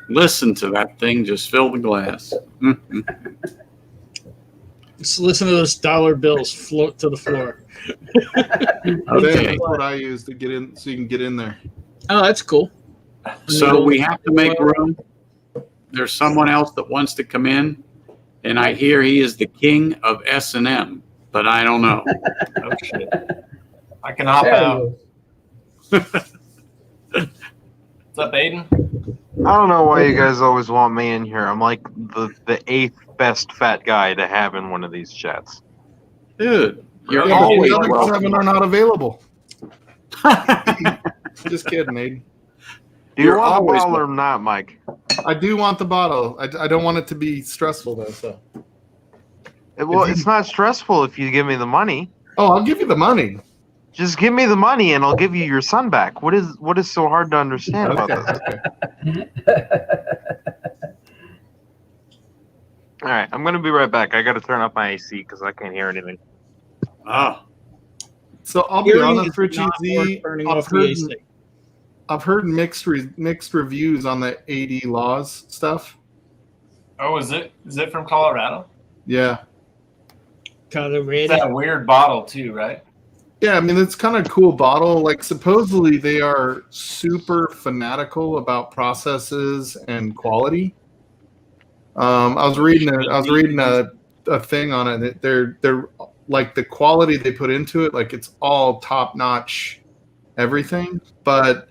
Listen to that thing just fill the glass. Mhm. Just listen to those dollar bills float to the floor. Okay. That's what I use to get in, so you can get in there. Oh, that's cool. So we have to make room. There's someone else that wants to come in, and I hear he is the king of S&M, but I don't know. there. Oh shit. I can hop There he out. is. What's up, Aiden? I don't know why you guys always want me in here. I'm like the eighth best fat guy to have in one of these chats. Dude, you're Yeah, but always the other welcome. 7 are not available. Just kidding, Aiden. Do you You're want the always bottle or not, Mike? I do want the bottle. I don't want it to be stressful though. So. Well, it's not stressful if you give me the money. Oh, I'll give you the money. Just give me the money and I'll give you your son back. What is so hard to understand about this? All right, I'm gonna be right back. I got to turn up my AC because I can't hear anything. Oh, So I'll be Hearing honest, is Richie not worth Z. turning off the AC. I've heard mixed reviews on the AD laws stuff. Oh, is it from Colorado? Yeah, It's Colorado. that weird bottle too, right? yeah. I mean, it's kind of a cool bottle. Like, supposedly they are super fanatical about processes and quality. I was reading a thing on it. That they're like the quality they put into it. Like, it's all top notch, everything. But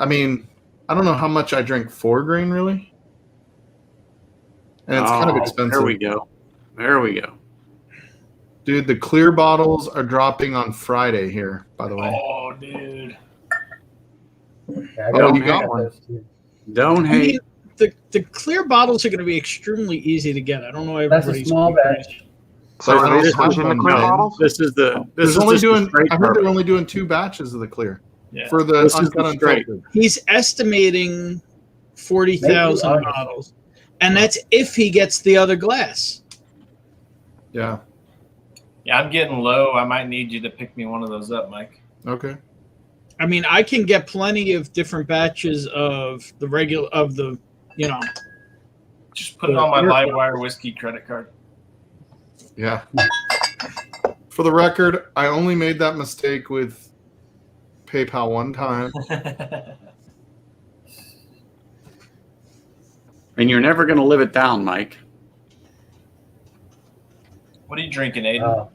I mean, I don't know how much I drink 4 grain really, and it's kind of expensive. There we go. There we go. Dude, the clear bottles are dropping on Friday here, by the way. Oh, dude. Yeah, I Oh, got you got one. those too. Don't I mean, hate. the clear bottles are going to be extremely easy to get. I don't know That's a everybody's small batch. So I are they don't have switching the one, clear man. bottles? This is the. This There's is only just the doing. straight I heard they're bourbon. only doing 2 batches of the clear Yeah. for the This is uncut the straight. unfiltered. He's estimating 40,000 Maybe bottles, and that's if he gets the other glass. Yeah. Yeah, I'm getting low. I might need you to pick me one of those up, Mike. Okay. I mean, I can get plenty of different batches of the Just put it on my Livewire whiskey credit card. Yeah. For the record, I only made that mistake with PayPal one time. And you're never going to live it down, Mike. What are you drinking, Aiden?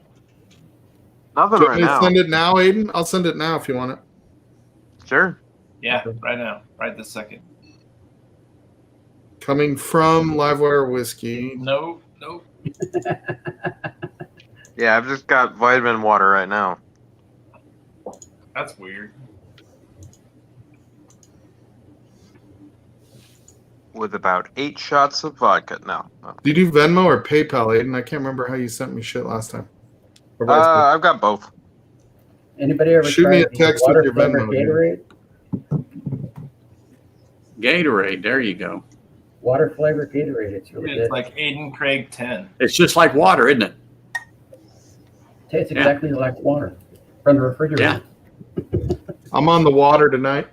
Nothing Do you want right me to now. send it now, Aiden? I'll send it now if you want it. Sure. Yeah, right now. Right this second. Coming from Livewire Whiskey. Nope. Yeah, I've just got vitamin water right now. That's weird. With about 8 shots of vodka. No. Do you do Venmo or PayPal, Aiden? I can't remember how you sent me shit last time. Or vice versa. I've got both. Anybody ever Shoot me tried a text the with your water Venmo, flavored Gatorade? Gatorade. There you go. Water flavored Gatorade. It's really It's good. like Aiden Craig 10. It's just like water, isn't it? Tastes exactly like water from the refrigerator. I'm on the water tonight.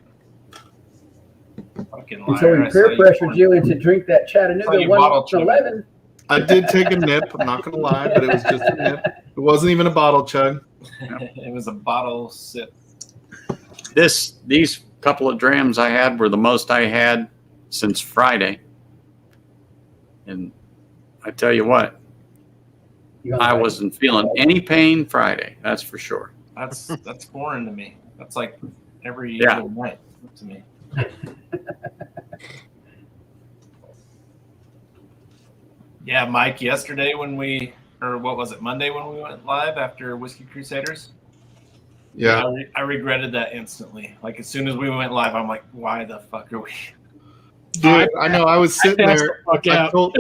Fucking And so liar. we I peer saw pressured you into drink that Saw Chattanooga you bottle 111. I did take a nip. I'm not going to lie, but it was just a nip. It wasn't even a bottle chug. It was a bottle sip. These couple of drams I had were the most I had since Friday. And I tell you what, You gonna I like it? wasn't feeling any pain Friday. That's for sure. That's foreign to me. That's like every Yeah. other night to me. Yeah, Mike, yesterday Monday when we went live after Whiskey Crusaders, Yeah. I regretted that instantly. Like, as soon as we went live, I'm like, why the fuck are we? Dude, I know. I was sitting passed there. the fuck out.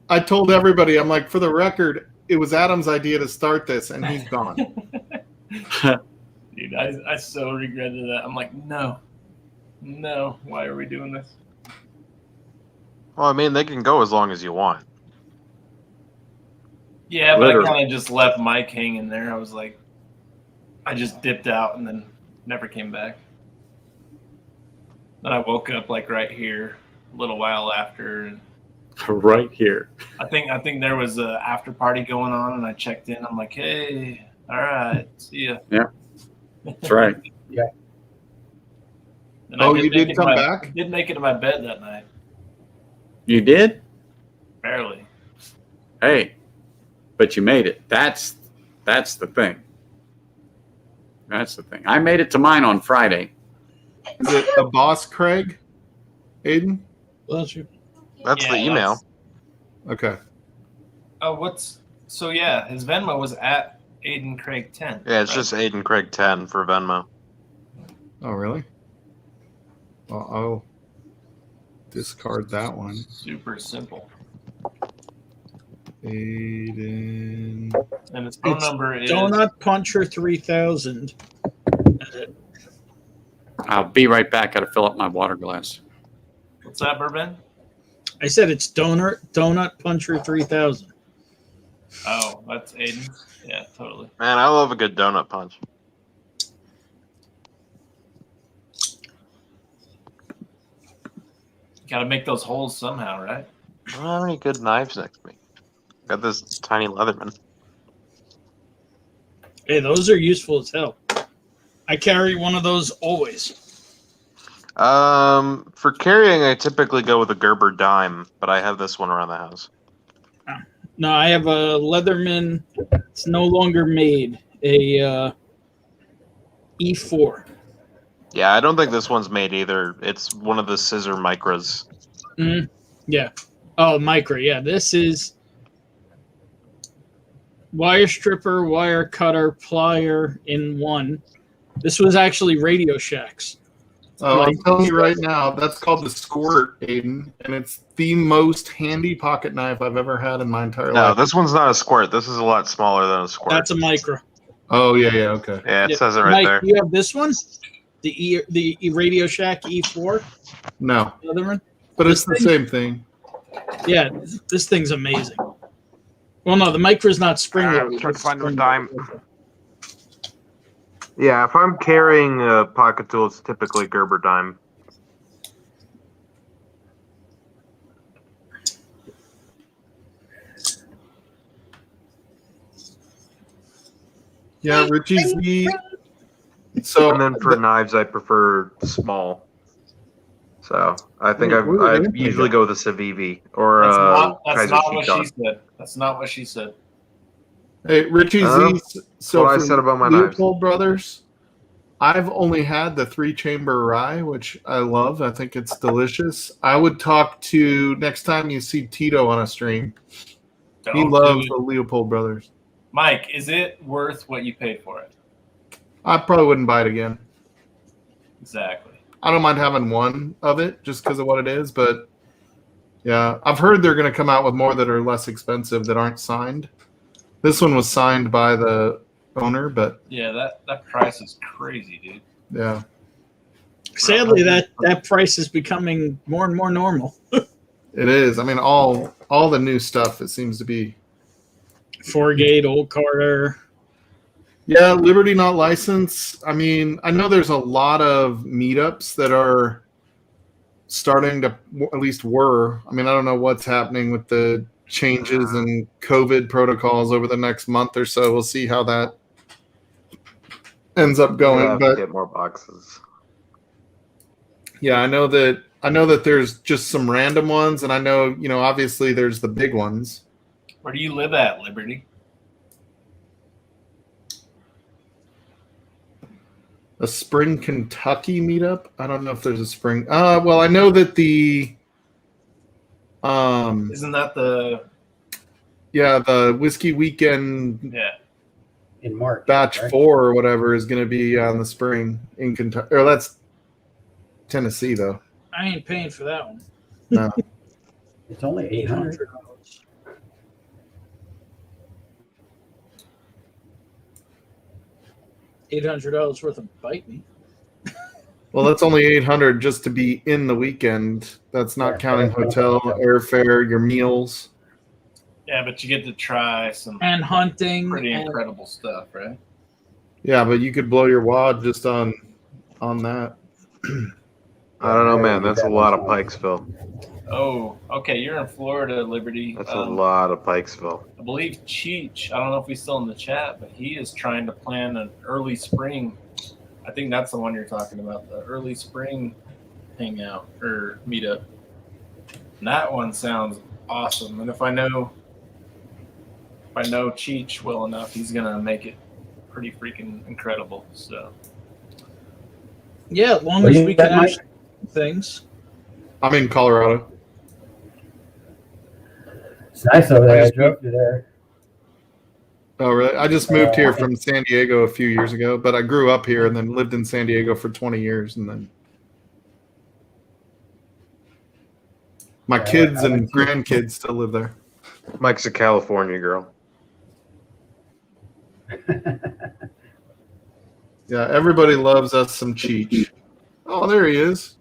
I told everybody, I'm like, for the record, it was Adam's idea to start this, and he's gone. Dude, I so regretted that. I'm like, no, why are we doing this? Well, I mean, they can go as long as you want. Yeah, but Literally. I kind of just left Mike hanging there. I was like, I just dipped out and then never came back. Then I woke up like right here a little while after. And Right here. I think there was a after party going on, and I checked in. I'm like, hey, all right, see ya. Yeah. That's right. And I Oh, you make did it come to my- back? I did make it to my bed that night, You did? barely. Hey, but you made it. That's the thing. That's the thing. I made it to mine on Friday. Is it a Boss Craig, Aiden? Bless you. That's the email. Okay. So yeah, his Venmo was at Aiden Craig 10. Yeah, it's right? just Aiden Craig 10 for Venmo. Oh, really? Well, I'll discard that one. Super simple. Aiden. And his phone It's number is Donut Puncher 3000. I'll be right back. Got to fill up my water glass. what's that, Bourbon? I said it's Donut Puncher 3000. Oh, that's Aiden. Yeah, totally. Man, I love a good donut punch. Got to make those holes somehow, right? I don't have any good knives next to me. Got this tiny Leatherman. Hey, those are useful as hell. I carry one of those always. For carrying, I typically go with a Gerber dime, but I have this one around the house. No, I have a Leatherman. It's no longer made. A E4. Yeah, I don't think this one's made either. It's one of the scissor micras. Yeah. Oh, micro. Yeah, this is wire stripper, wire cutter, plier in one. This was actually Radio Shack's. Oh, I'm telling you right now, that's called the Squirt, Aiden, and it's the most handy pocket knife I've ever had in my entire No, life. this one's not a squirt. This is a lot smaller than a squirt. That's a micro. Oh, yeah, okay. Yeah, it Yeah. says it right Mike, there. do you have this one? The Radio Shack E4 No, Leatherman? but it's the same thing. Yeah, this thing's amazing. Well, no, the micro's not spring I'm loaded. trying to find a dime. Yeah, if I'm carrying a pocket tool, it's typically Gerber dime. Yeah, Richie's the. So And then for knives, I prefer small. So I think I usually go with a Civivi or That's Kaiser not what Sheepdog. she said. That's not what she said. Hey, Richie Z. So what I for said about my knives. Leopold Brothers, I've only had the 3-chamber rye, which I love. I think it's delicious. I would talk to next time you see Tito on a stream. He Don't loves do the it. Leopold Brothers. Mike, is it worth what you paid for it? I probably wouldn't buy it again. Exactly. I don't mind having one of it just because of what it is, but yeah, I've heard they're going to come out with more that are less expensive that aren't signed. This one was signed by the owner, but Yeah, that price is crazy, dude. yeah. Sadly, that price is becoming more and more normal. It is. I mean, all the new stuff, it seems to be. 4-gate, Old Carter. Yeah, Liberty not licensed. I mean, I know there's a lot of meetups that are starting to, at least were. I mean, I don't know what's happening with the changes in COVID protocols over the next month or so. We'll see how that ends up We'll going. have to But get more boxes. yeah, I know that there's just some random ones, and I know, obviously there's the big ones. Where do you live at, Liberty? A Spring Kentucky meetup? I don't know if there's a spring. Well, I know that the Isn't that the the Whiskey Weekend in March. batch right? 4 or whatever is going to be on the spring in Kentucky. Or that's Tennessee though. I ain't paying for that one. No. It's only 800. $800 worth of bite me. Well, that's only 800 just to be in the weekend. That's not counting hotel, airfare, your meals. Yeah, but you get to try some And hunting. pretty and- incredible stuff, right? Yeah, but you could blow your wad just on that. I don't know, man. That's a lot of Pikesville. Oh, okay. You're in Florida, Liberty. That's a lot of Pikesville. I believe Cheech, I don't know if he's still in the chat, but he is trying to plan an early spring. I think that's the one you're talking about, the early spring hangout or meetup. And that one sounds awesome. And if I know Cheech well enough, he's gonna make it pretty freaking incredible. So Yeah, as long Well, as you we got can my- actually do things. I'm in Colorado. It's nice over there. I just drove through there. Oh, really? I just moved here from San Diego a few years ago, but I grew up here and then lived in San Diego for 20 years. And then my kids and grandkids still live there. Mike's a California girl. Yeah, everybody loves us some Cheech. Oh, there he is.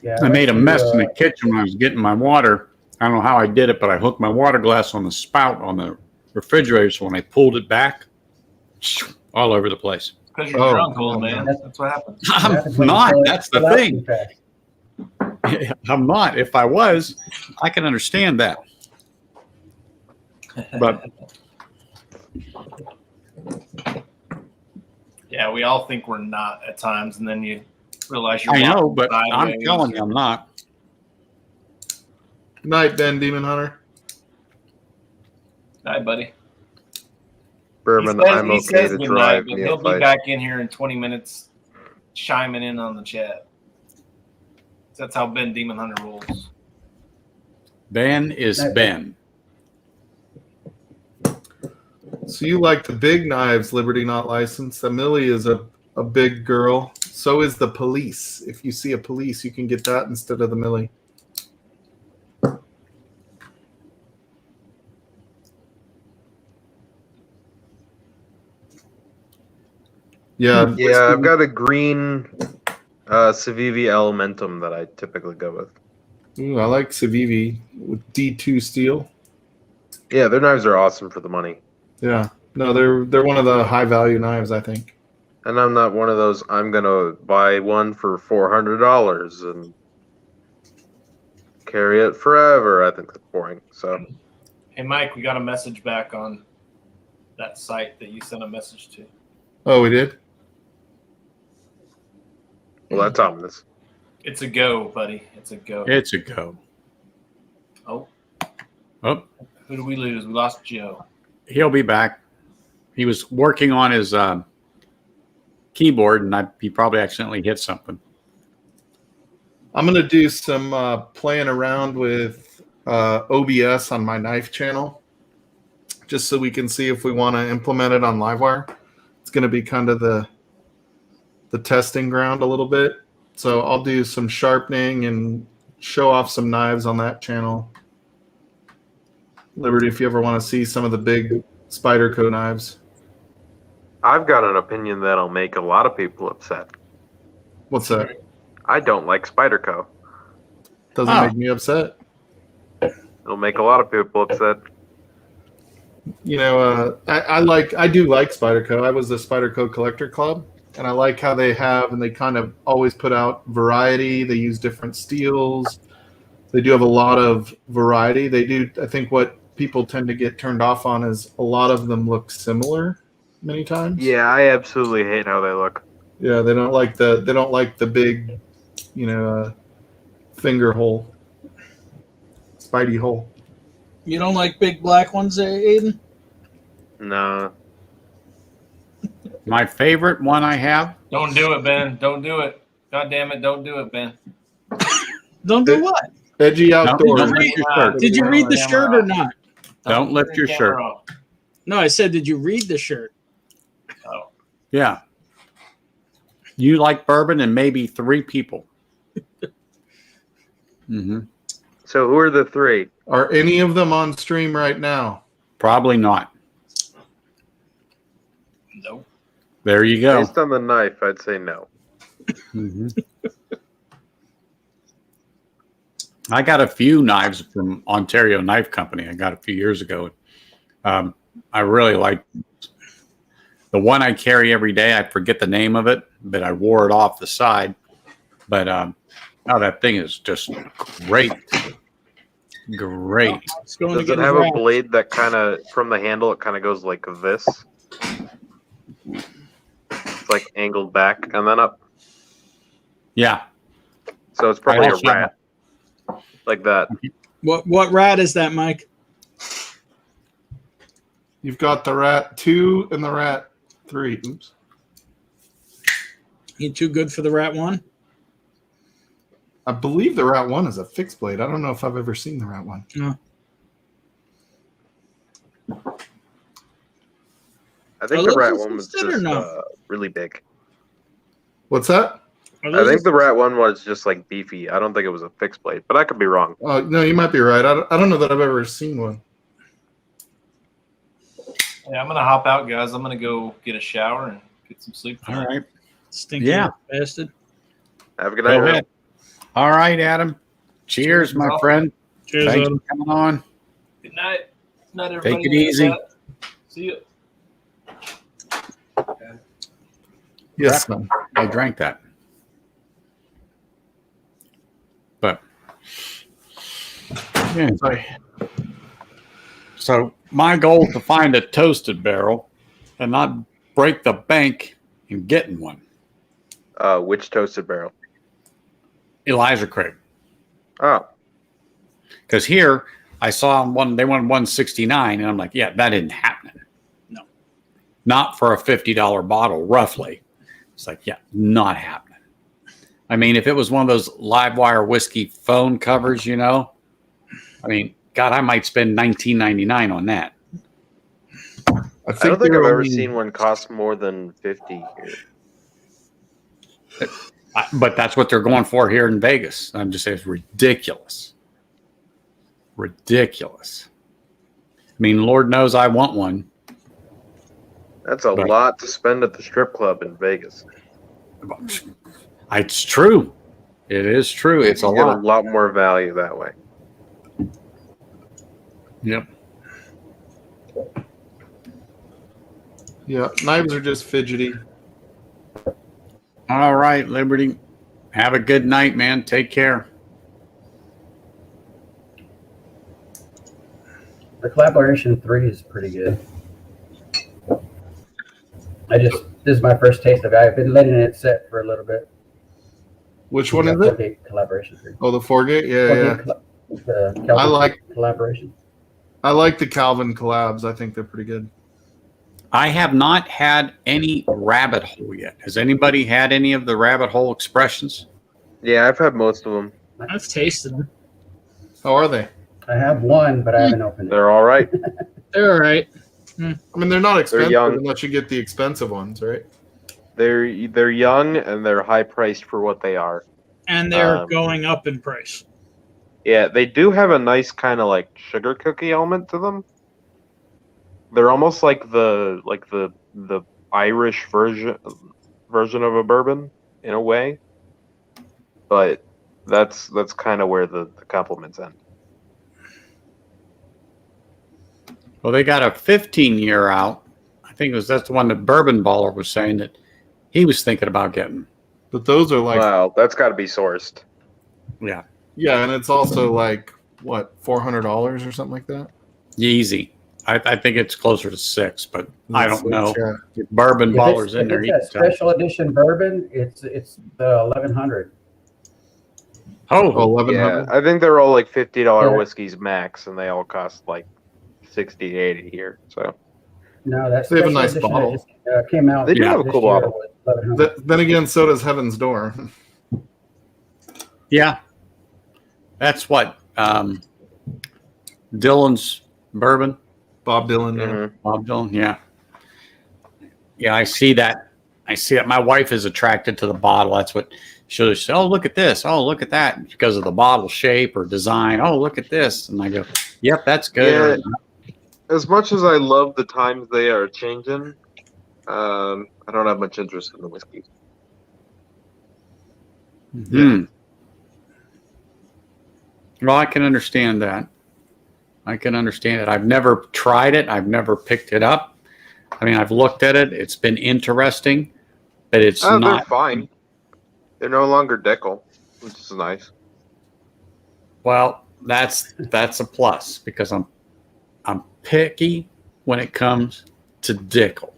Yeah, I made a mess in the kitchen when I was getting my water. I don't know how I did it, but I hooked my water glass on the spout on the refrigerator, so when I pulled it back, all over the place. Because you're drunk, old man. That's what happens. I'm not. That's the thing. I'm not. If I was, I can understand that. But yeah, we all think we're not at times, and then you realize you're. I know, but I'm sideways. telling you, I'm not. Good night, Ben Demon Hunter. Hi, buddy. Bourbon, He says- I'm he okay says to good drive night, but he'll be Neophyte. back in here in 20 minutes, chiming in on the chat. That's how Ben Demon Hunter rolls. Ben is Ben. So you like the big knives, Liberty not licensed. Millie is a big girl. So is the police. If you see a police, you can get that instead of the Millie. Yeah. Yeah, I've got a green Civivi Elementum that I typically go with. Ooh, I like Civivi with D2 steel. Yeah, their knives are awesome for the money. Yeah. No, they're one of the high value knives, I think. And I'm not one of those, I'm going to buy one for $400 and carry it forever. I think that's boring. So, Hey, Mike, we got a message back on that site that you sent a message to. Oh, we did? well, that's ominous. It's a go, buddy. It's a go. It's a go. Oh, Oh, who do we lose? We lost Joe. he'll be back. He was working on his keyboard, and he probably accidentally hit something. I'm going to do some playing around with OBS on my knife channel, just so we can see if we want to implement it on Livewire. It's going to be kind of the testing ground a little bit. So I'll do some sharpening and show off some knives on that channel. Liberty, if you ever want to see some of the big Spyderco knives. I've got an opinion that'll make a lot of people upset. What's that? I don't like Spyderco. Doesn't make me upset. It'll make a lot of people upset. You know, I do like Spyderco. I was the Spyderco Collector Club, and I like how they have, and they kind of always put out variety. They use different steels. They do have a lot of variety. They do. I think what people tend to get turned off on is a lot of them look similar many times. Yeah, I absolutely hate how they look. Yeah, they don't like the big, finger hole, Spidey hole. You don't like big black ones, Aiden? No. My favorite one I have. Don't do it, Ben. Don't do it. God damn it. Don't do it, Ben. Don't do what? Edgy outdoors. Don't lift your shirt. Did you read the shirt or not? Don't lift your shirt. Off. No, I said, did you read the shirt? Oh. Yeah. You like bourbon and maybe 3 people. Mm-hmm. So who are the 3? Are any of them on stream right now? Probably not. Nope. There you go. Based on the knife, I'd say no. Mm-hmm. I got a few knives from Ontario Knife Company. I got a few years ago. I really like the one I carry every day. I forget the name of it, but I wore it off the side. But that thing is just great. Great. It's going Does to it get have a wrapped. blade that kind of, from the handle, it kind of goes like this? It's like angled back and then up. Yeah. So it's probably a also- rat. Like that. What rat is that, Mike? You've got the Rat 2 and the Rat 3. Oops. You too good for the rat one? I believe the Rat 1 is a fixed blade. I don't know if I've ever seen the Rat 1. No. I think Are the those rat one was assisted or just no? really big. What's that? Are I those think the rat one was just like beefy. I don't think it was a fixed blade, but I could be wrong. No, you might be right. I don't know that I've ever seen one. Yeah, I'm gonna hop out, guys. I'm gonna go get a shower and get some sleep. All right. stinky Yeah. bastard? Have a good night. Go Earl. ahead. All right, Adam. Cheers, my Cheers. friend. Cheers, Thanks Adam. for coming on. Good night. Night, everybody. Take it easy. See you. Yes, son. I drank that. But yeah. Sorry. So my goal is to find a toasted barrel and not break the bank in getting one. Which toasted barrel? Elijah Craig. Oh, Because here I saw one, they wanted 169, and I'm like, yeah, that isn't happening. No. Not for a $50 bottle, roughly. It's like, yeah, not happening. I mean, if it was one of those live wire whiskey phone covers, you know, I mean, God, I might spend $19.99 on that. I don't think they're I've ever only- seen one cost more than 50 here. But that's what they're going for here in Vegas. I'm just saying it's ridiculous. Ridiculous. I mean, Lord knows I want one. That's a But- lot to spend at the strip club in Vegas. It's true. It is true. It's a You get lot. a lot more value that way. Yep. Yeah, knives are just fidgety. All right, Liberty. Have a good night, man. Take care. The Collaboration 3 is pretty good. This is my first taste of it. I've been letting it sit for a little bit. Which one is it? Forgate Collaboration 3. Oh, the Forgate. Yeah, Forgate yeah. the Calvin I like- Collaboration. I like the Calvin collabs. I think they're pretty good. I have not had any rabbit hole yet. Has anybody had any of the rabbit hole expressions? Yeah, I've had most of them. I've tasted them. How are they? I have one, but I haven't opened it. They're all right. They're all right. I mean, they're not expensive young. unless you get the expensive ones, right? They're young and they're high priced for what they are. And they're Um, going up in price. Yeah, they do have a nice kind of like sugar cookie element to them. They're almost like the Irish version of a bourbon in a way. But that's kind of where the compliments end. Well, they got a 15-year out. I think that's the one that Bourbon Baller was saying that he was thinking about getting. But those are like, Wow, that's got to be sourced. Yeah, yeah, and it's also like what, $400 or something like that. easy. I think it's closer to $6, but I don't know. Yeah. If Bourbon If Baller's it's, in there. if You it's can that tell. special edition bourbon, it's the 1100. Oh, 1100. Yeah, I think they're all like $50 Yeah. whiskeys max, and they all cost like 60 to 80 here. So No, that's They have a special nice edition that bottle. just, came out. They do have a this cool year bottle. was 1100. Then again, so does Heaven's Door. yeah. That's what Dylan's bourbon. Bob Dylan. Yeah. mhm. Bob Dylan, yeah. Yeah, I see that. I see that. My wife is attracted to the bottle. That's what she'll say. Oh, look at this. Oh, look at that. Because of the bottle shape or design. Oh, look at this. And I go, yep, that's good. As much as I love the times they are changing, I don't have much interest in the whiskey. Hmm. Well, I can understand that. I can understand it. I've never tried it. I've never picked it up. I mean, I've looked at it. It's been interesting, but it's They're not. fine. They're no longer Dickel, which is nice. Well, that's a plus because I'm picky when it comes to Dickel.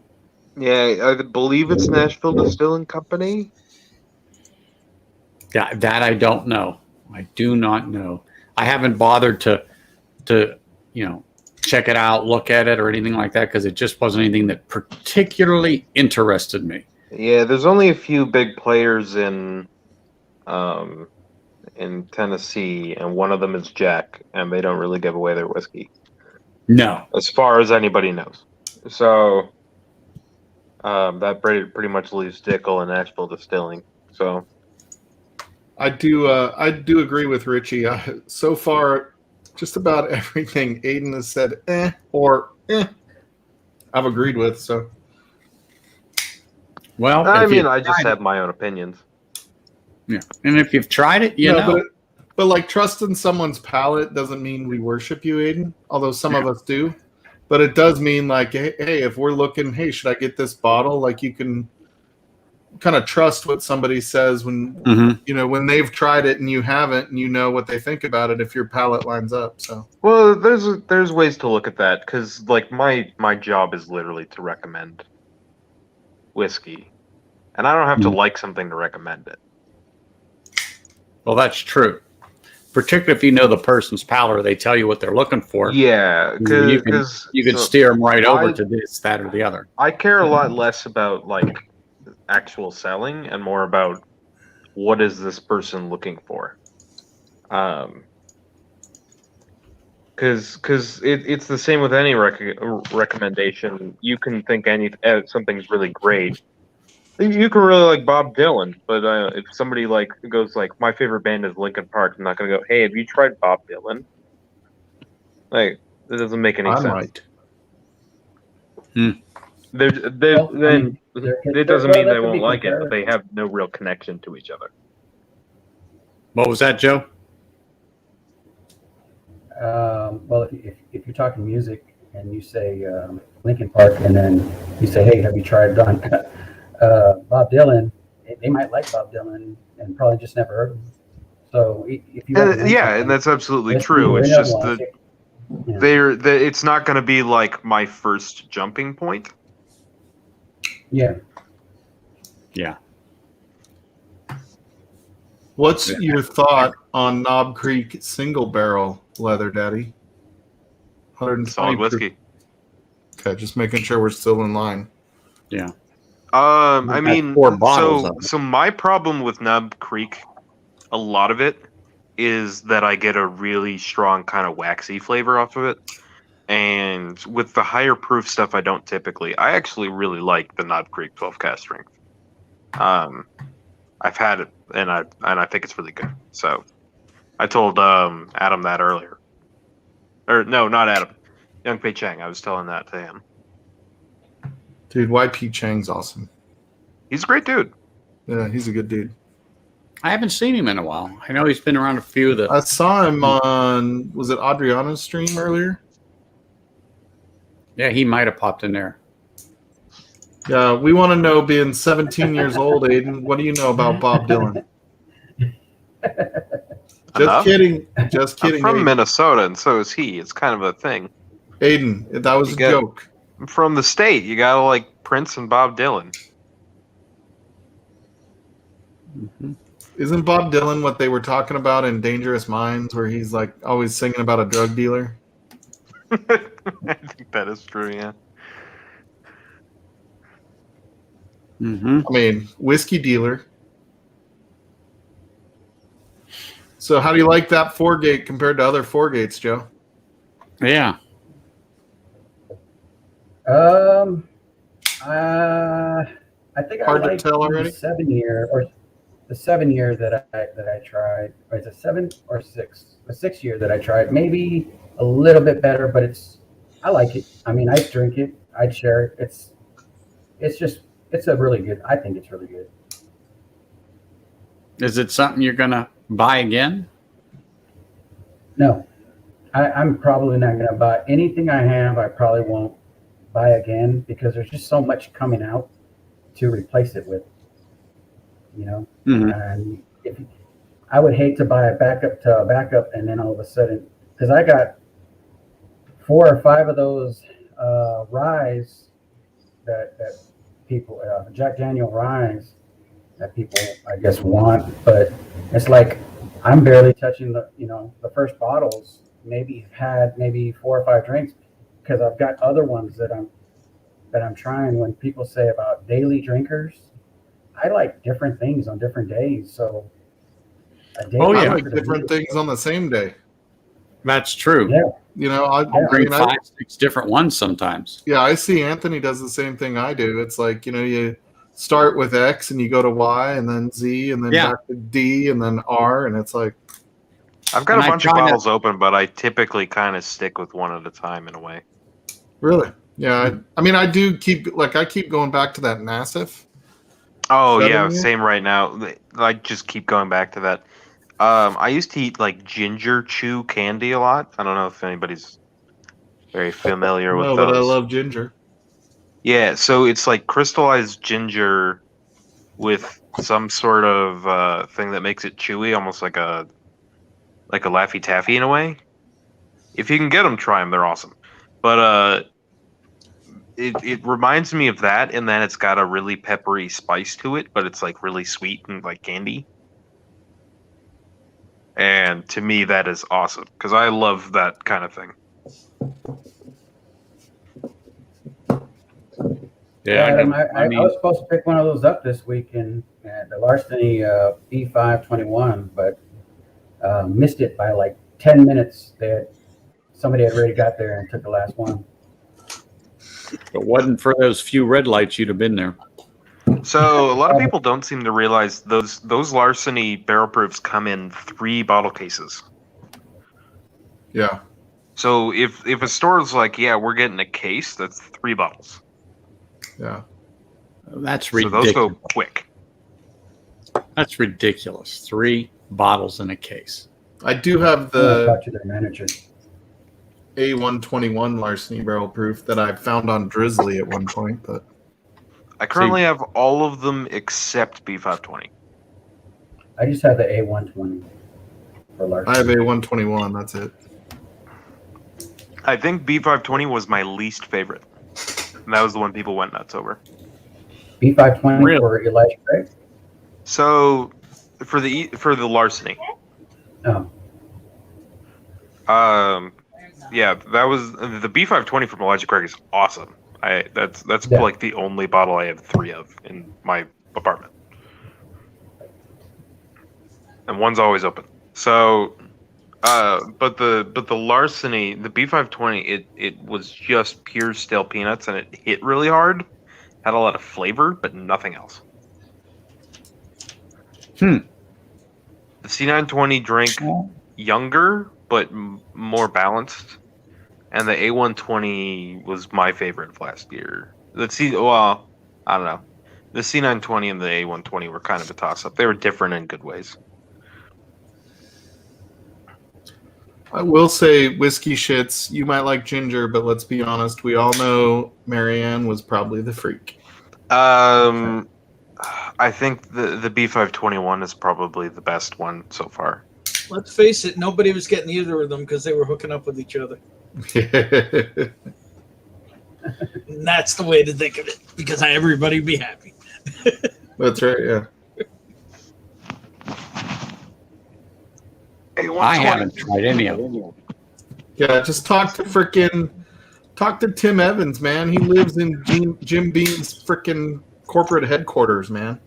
Yeah, I believe it's Nashville Distilling Company. Yeah, that I don't know. I do not know. I haven't bothered to check it out, look at it, or anything like that because it just wasn't anything that particularly interested me. Yeah, there's only a few big players in Tennessee, and one of them is Jack, and they don't really give away their whiskey. No. as far as anybody knows. So that pretty much leaves Dickel and Asheville Distilling. So I do agree with Richie. So far, just about everything Aiden has said, I've agreed with. So Well, I if mean, you've I just tried have my own opinions. it, yeah. And if you've tried it, you know. but like trusting someone's palate doesn't mean we worship you, Aiden. Although some of us do, but it does mean like, hey, if we're looking, hey, should I get this bottle? Like you can kind of trust what somebody says when when they've tried it and you haven't, and you know what they think about it if your palate lines up. So Well, there's ways to look at that because like my job is literally to recommend whiskey, and I don't have to like something to recommend it. Well, that's true. Particularly if you know the person's palate, or they tell you what they're looking for. Yeah, because you can steer them right over to this, that, or the other. I care a lot less about like actual selling and more about what is this person looking for. Because it's the same with any recommendation. You can think something's really great. You can really like Bob Dylan, but if somebody like goes like, my favorite band is Linkin Park, I'm not gonna go, hey, have you tried Bob Dylan? Like, that doesn't make any sense. might. It doesn't mean they won't like it, but they have no real connection to each other. What was that, Joe? Well, if you're talking music and you say Linkin Park, and then you say, hey, have you tried Bob Dylan? They might like Bob Dylan and probably just never heard of him. So if you and that's absolutely true. It's just it's not going to be like my first jumping point. Yeah. Yeah. What's your thought on Knob Creek single barrel leather, Daddy? 120 solid whiskey. Okay, just making sure we're still in line. Yeah. I mean, 4 bottles so my problem with Knob Creek, a lot of it is that I get a really strong kind of waxy flavor off of it. And with the higher proof stuff, I don't typically. I actually really like the Knob Creek 12 cask strength. I've had it, and I think it's really good. So I told Adam that earlier. Or no, not Adam. Young Pei Chang. I was telling that to him. Dude, YP Chang's awesome. He's a great dude. Yeah, he's a good dude. I haven't seen him in a while. I know he's been around a few of the. I saw him on, was it Adriana's stream earlier? Yeah, he might have popped in there. Yeah, we want to know, being 17 years old, Aiden, what do you know about Bob Dylan? Just kidding. Just kidding. I'm from Aiden. Minnesota, and so is he. It's kind of a thing. Aiden, that was a joke. I'm from the state. You gotta like Prince and Bob Dylan. Mm-hmm. Isn't Bob Dylan what they were talking about in Dangerous Minds, where he's like always singing about a drug dealer? I think that is true, yeah. Mm-hmm. I mean, whiskey dealer. So how do you like that 4-gate compared to other 4-gates, Joe? Yeah. I think Hard I to like tell already? the 7-year or the 7-year that I tried. Or is it 7 or 6? The 6-year that I tried, maybe a little bit better, but I like it. I mean, I'd drink it, I'd share it. It's a really good. I think it's really good. Is it something you're gonna buy again? No, I'm probably not going to buy anything I have. I probably won't buy again because there's just so much coming out to replace it with, you know. Mm-hmm. And I would hate to buy a backup and then all of a sudden, because I got 4 or 5 of those ryes that people, Jack Daniel ryes that people, I guess, want, but it's like I'm barely touching the first bottles. Maybe had 4 or 5 drinks because I've got other ones that I'm trying. When people say about daily drinkers, I like different things on different days. So I like different things on the same day. That's true. Yeah. You know, I Bring mean, 5, 6 different ones sometimes. yeah, I see Anthony does the same thing I do. It's like, you know, you start with X and you go to Y and then Z and then Yeah. back to D and then R, and it's like, I've got And a I bunch of try to- bottles open, but I typically kind of stick with one at a time in a way. really? Yeah. I mean, I do keep going back to that Nassif. Oh Seven yeah, years? same right now. I just keep going back to that. I used to eat like ginger chew candy a lot. I don't know if anybody's very familiar with No, those. but I love ginger. Yeah, so it's like crystallized ginger with some sort of thing that makes it chewy, almost like a Laffy Taffy in a way. If you can get them, try them. They're awesome. But it reminds me of that, and then it's got a really peppery spice to it, but it's like really sweet and like candy. And to me, that is awesome because I love that kind of thing. Yeah, Adam, I was supposed to pick one of those up this week in the Larceny B521, but missed it by like 10 minutes. Somebody had already got there and took the last one. if it wasn't for those few red lights, you'd have been there. So a lot of people don't seem to realize those Larceny barrel proofs come in 3 bottle cases. Yeah. So if a store's like, yeah, we're getting a case, that's 3 bottles. Yeah. That's So ridiculous. those go quick. That's ridiculous. 3 bottles in a case. I do have I'll the talk to their manager. A121 Larceny barrel proof that I found on Drizzly at one point, but I currently have all of them except B520. I just have the A120 for Larceny. I have A121. That's it. I think B520 was my least favorite. And that was the one people went nuts over. B520 Really? for Elijah Craig? So for the Larceny, Oh, yeah, that was the B520 from Elijah Craig is awesome. That's Yeah. like the only bottle I have 3 of in my apartment, and one's always open. So, but the Larceny, the B520, it was just pure stale peanuts, and it hit really hard. Had a lot of flavor, but nothing else. The C920 drank younger, but more balanced. And the A120 was my favorite of last year. I don't know. The C920 and the A120 were kind of a toss-up. They were different in good ways. I will say, whiskey shits, you might like ginger, but let's be honest, we all know Marianne was probably the freak. I think the B521 is probably the best one so far. Let's face it, nobody was getting either of them because they were hooking up with each other. And that's the way to think of it, because everybody would be happy. That's right, yeah. I haven't tried any of them. Yeah, just talk to Tim Evans, man. He lives in Jim Beam's freaking corporate headquarters, man.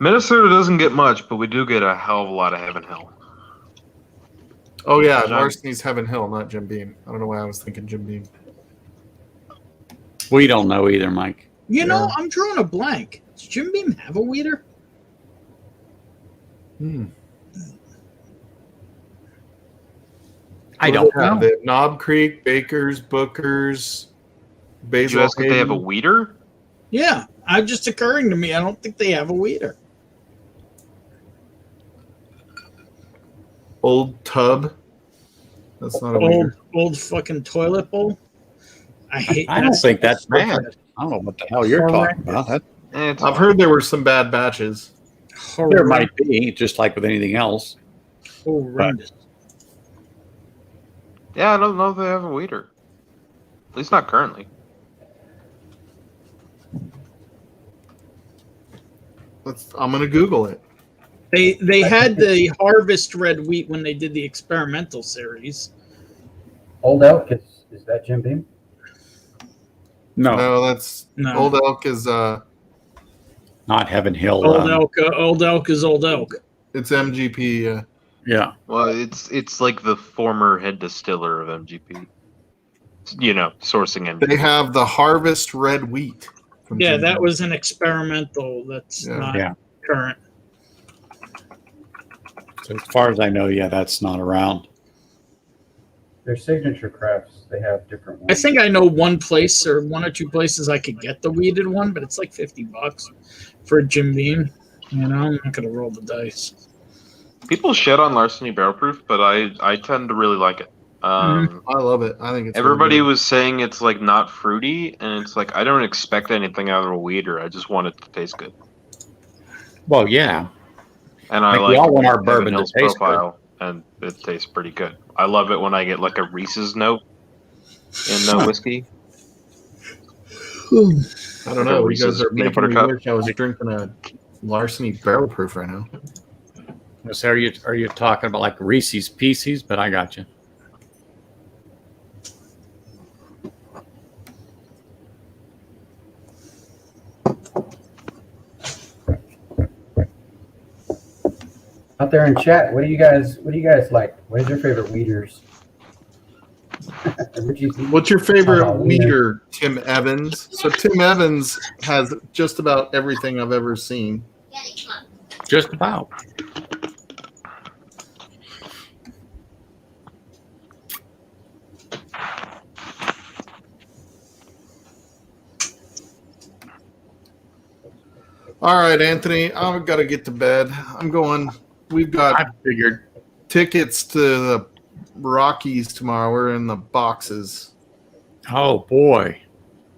Minnesota doesn't get much, but we do get a hell of a lot of Heaven Hill. Oh yeah, Larceny's Heaven Hill, not Jim Beam. I don't know why I was thinking Jim Beam. We don't know either, Mike. You know, I'm drawing a blank. Does Jim Beam have a weeder? I don't know. They have Knob Creek, Bakers, Bookers, Did you Basil. ask if they have a weeder? Yeah, it's just occurring to me. I don't think they have a weeder. Old Tub. That's not a weeder. Old fucking toilet bowl. I don't think that's bad. I don't know what the hell you're talking about. I've heard there were some bad batches. There might be, just like with anything else. Horrendous. Yeah, I don't know if they have a weeder. At least not currently. I'm gonna Google it. They had the Harvest Red Wheat when they did the experimental series. Old Elk is that Jim Beam? No, That's No. Old Elk is not Heaven Hill. Old Elk is Old Elk. it's MGP. Yeah. Well, it's like the former head distiller of MGP. You know, sourcing They MGP. have the Harvest Red Wheat. from Yeah, Jim that Beam. was an experimental. That's Yeah. not Yeah. current. So as far as I know, yeah, that's not around. Their signature crafts, they have different I ones. think I know one place or one or two places I could get the weeded one, but it's like $50 for a Jim Beam. You know, I'm not gonna roll the dice. People shit on Larceny Barrel Proof, but I tend to really like it. Mhm. I love it. I think it's Everybody really good. was saying it's like not fruity, and it's like I don't expect anything out of a weeder. I just want it to taste good, Well, yeah. and I Like we like all want our Evan bourbon to Hill's taste good. profile, and it tastes pretty good. I love it when I get like a Reese's note in the whiskey. I don't Like a know. You Reese's guys are peanut making me butter cup. wish I was drinking a Larceny Barrel Proof right now. So are you talking about like Reese's Pieces? But I got you. Out there in chat, what do you guys like? What is your favorite weeders? What's your favorite Oh, wiener. weeder, Tim Evans? So Tim Evans has just about everything I've ever seen. Just about. All right, Anthony, I've got to get to bed. I'm going. We've got I figured. tickets to the Rockies tomorrow. We're in the boxes, Oh boy.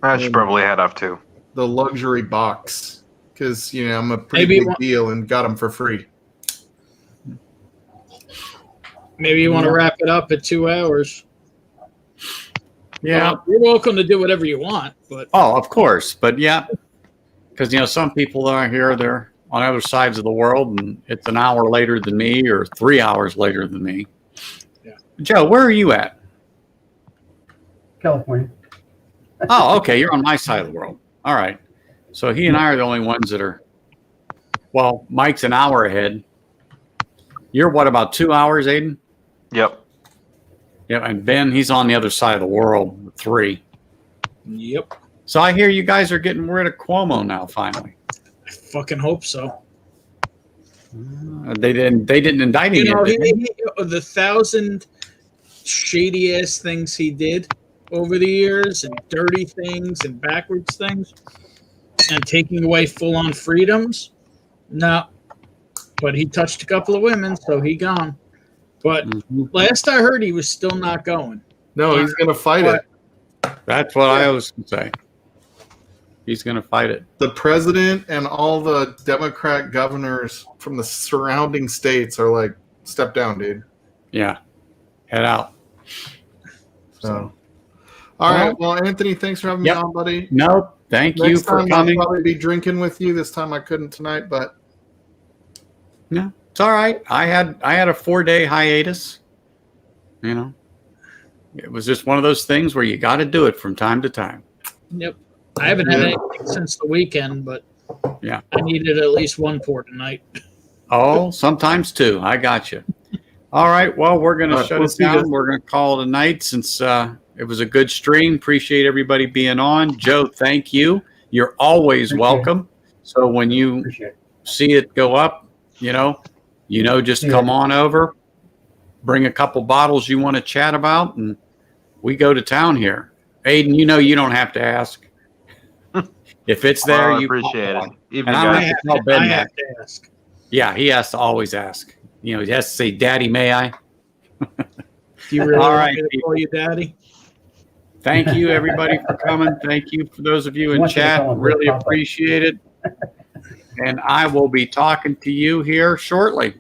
I should probably head off too. the luxury box, because I'm a pretty Maybe big one- deal and got them for free. Maybe you want to wrap it up at 2 hours. Yeah. You're welcome to do whatever you want, but Oh, of course. But yeah, because some people are here, they're on other sides of the world, and it's an hour later than me or 3 hours later than me. Yeah. Joe, where are you at? California. Oh, okay. You're on my side of the world. All right. So he and I are the only ones that are. Well, Mike's an hour ahead. You're what, about 2 hours, Aiden? Yep. Yeah, and Ben, he's on the other side of the world, 3. yep, So I hear you guys are getting rid of Cuomo now, finally. I fucking hope so. They didn't indict him You know, yet, did they? the 1,000 shady ass things he did over the years, and dirty things and backwards things, and taking away full on freedoms. No, but he touched a couple of women, so he gone. But Mhm. last I heard, he was still not going. No, he's going to fight it. That's what I was going to say. He's going to fight it. The president and all the Democrat governors from the surrounding states are like, step down, dude. Yeah. Head out. So, all right. Well, Anthony, thanks for having Yep. me on, buddy. No, thank you Next for time coming. I'll probably be drinking with you. This time I couldn't tonight, but No, it's all right. I had a 4-day hiatus. It was just one of those things where you got to do it from time to time. Yep. I haven't had anything since the weekend, but Yeah. I needed at least one pour tonight. Oh, sometimes 2. I got you. All right. Well, we're going All to right, shut we'll it see you down. guys. We're going to call it a night since it was a good stream. Appreciate everybody being on. Joe, thank you. You're always Appreciate it. welcome. So when you Appreciate it. see it go up, just Yeah. come on over, bring a couple bottles you want to chat about, and we go to town here. Aiden, you don't have to ask. If it's there, Well, I you appreciate call it. on. Even And I don't guys, have to tell Ben I that. have to ask. Yeah, he has to always ask. He has to say, "Daddy, may I?" Do you really All want right, me to people. call you daddy? Thank you, everybody, for coming. Thank you for those of you I in want you to chat. call him Really Big Papa. appreciate it. And I will be talking to you here shortly.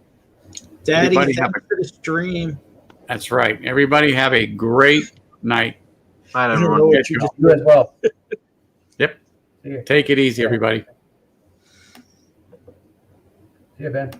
Daddy, Everybody thanks have for the stream. That's right. Everybody have a great night. night, I don't everyone. know what Get you you just You as well. Yep. See you. Take it easy, everybody. See you, Ben.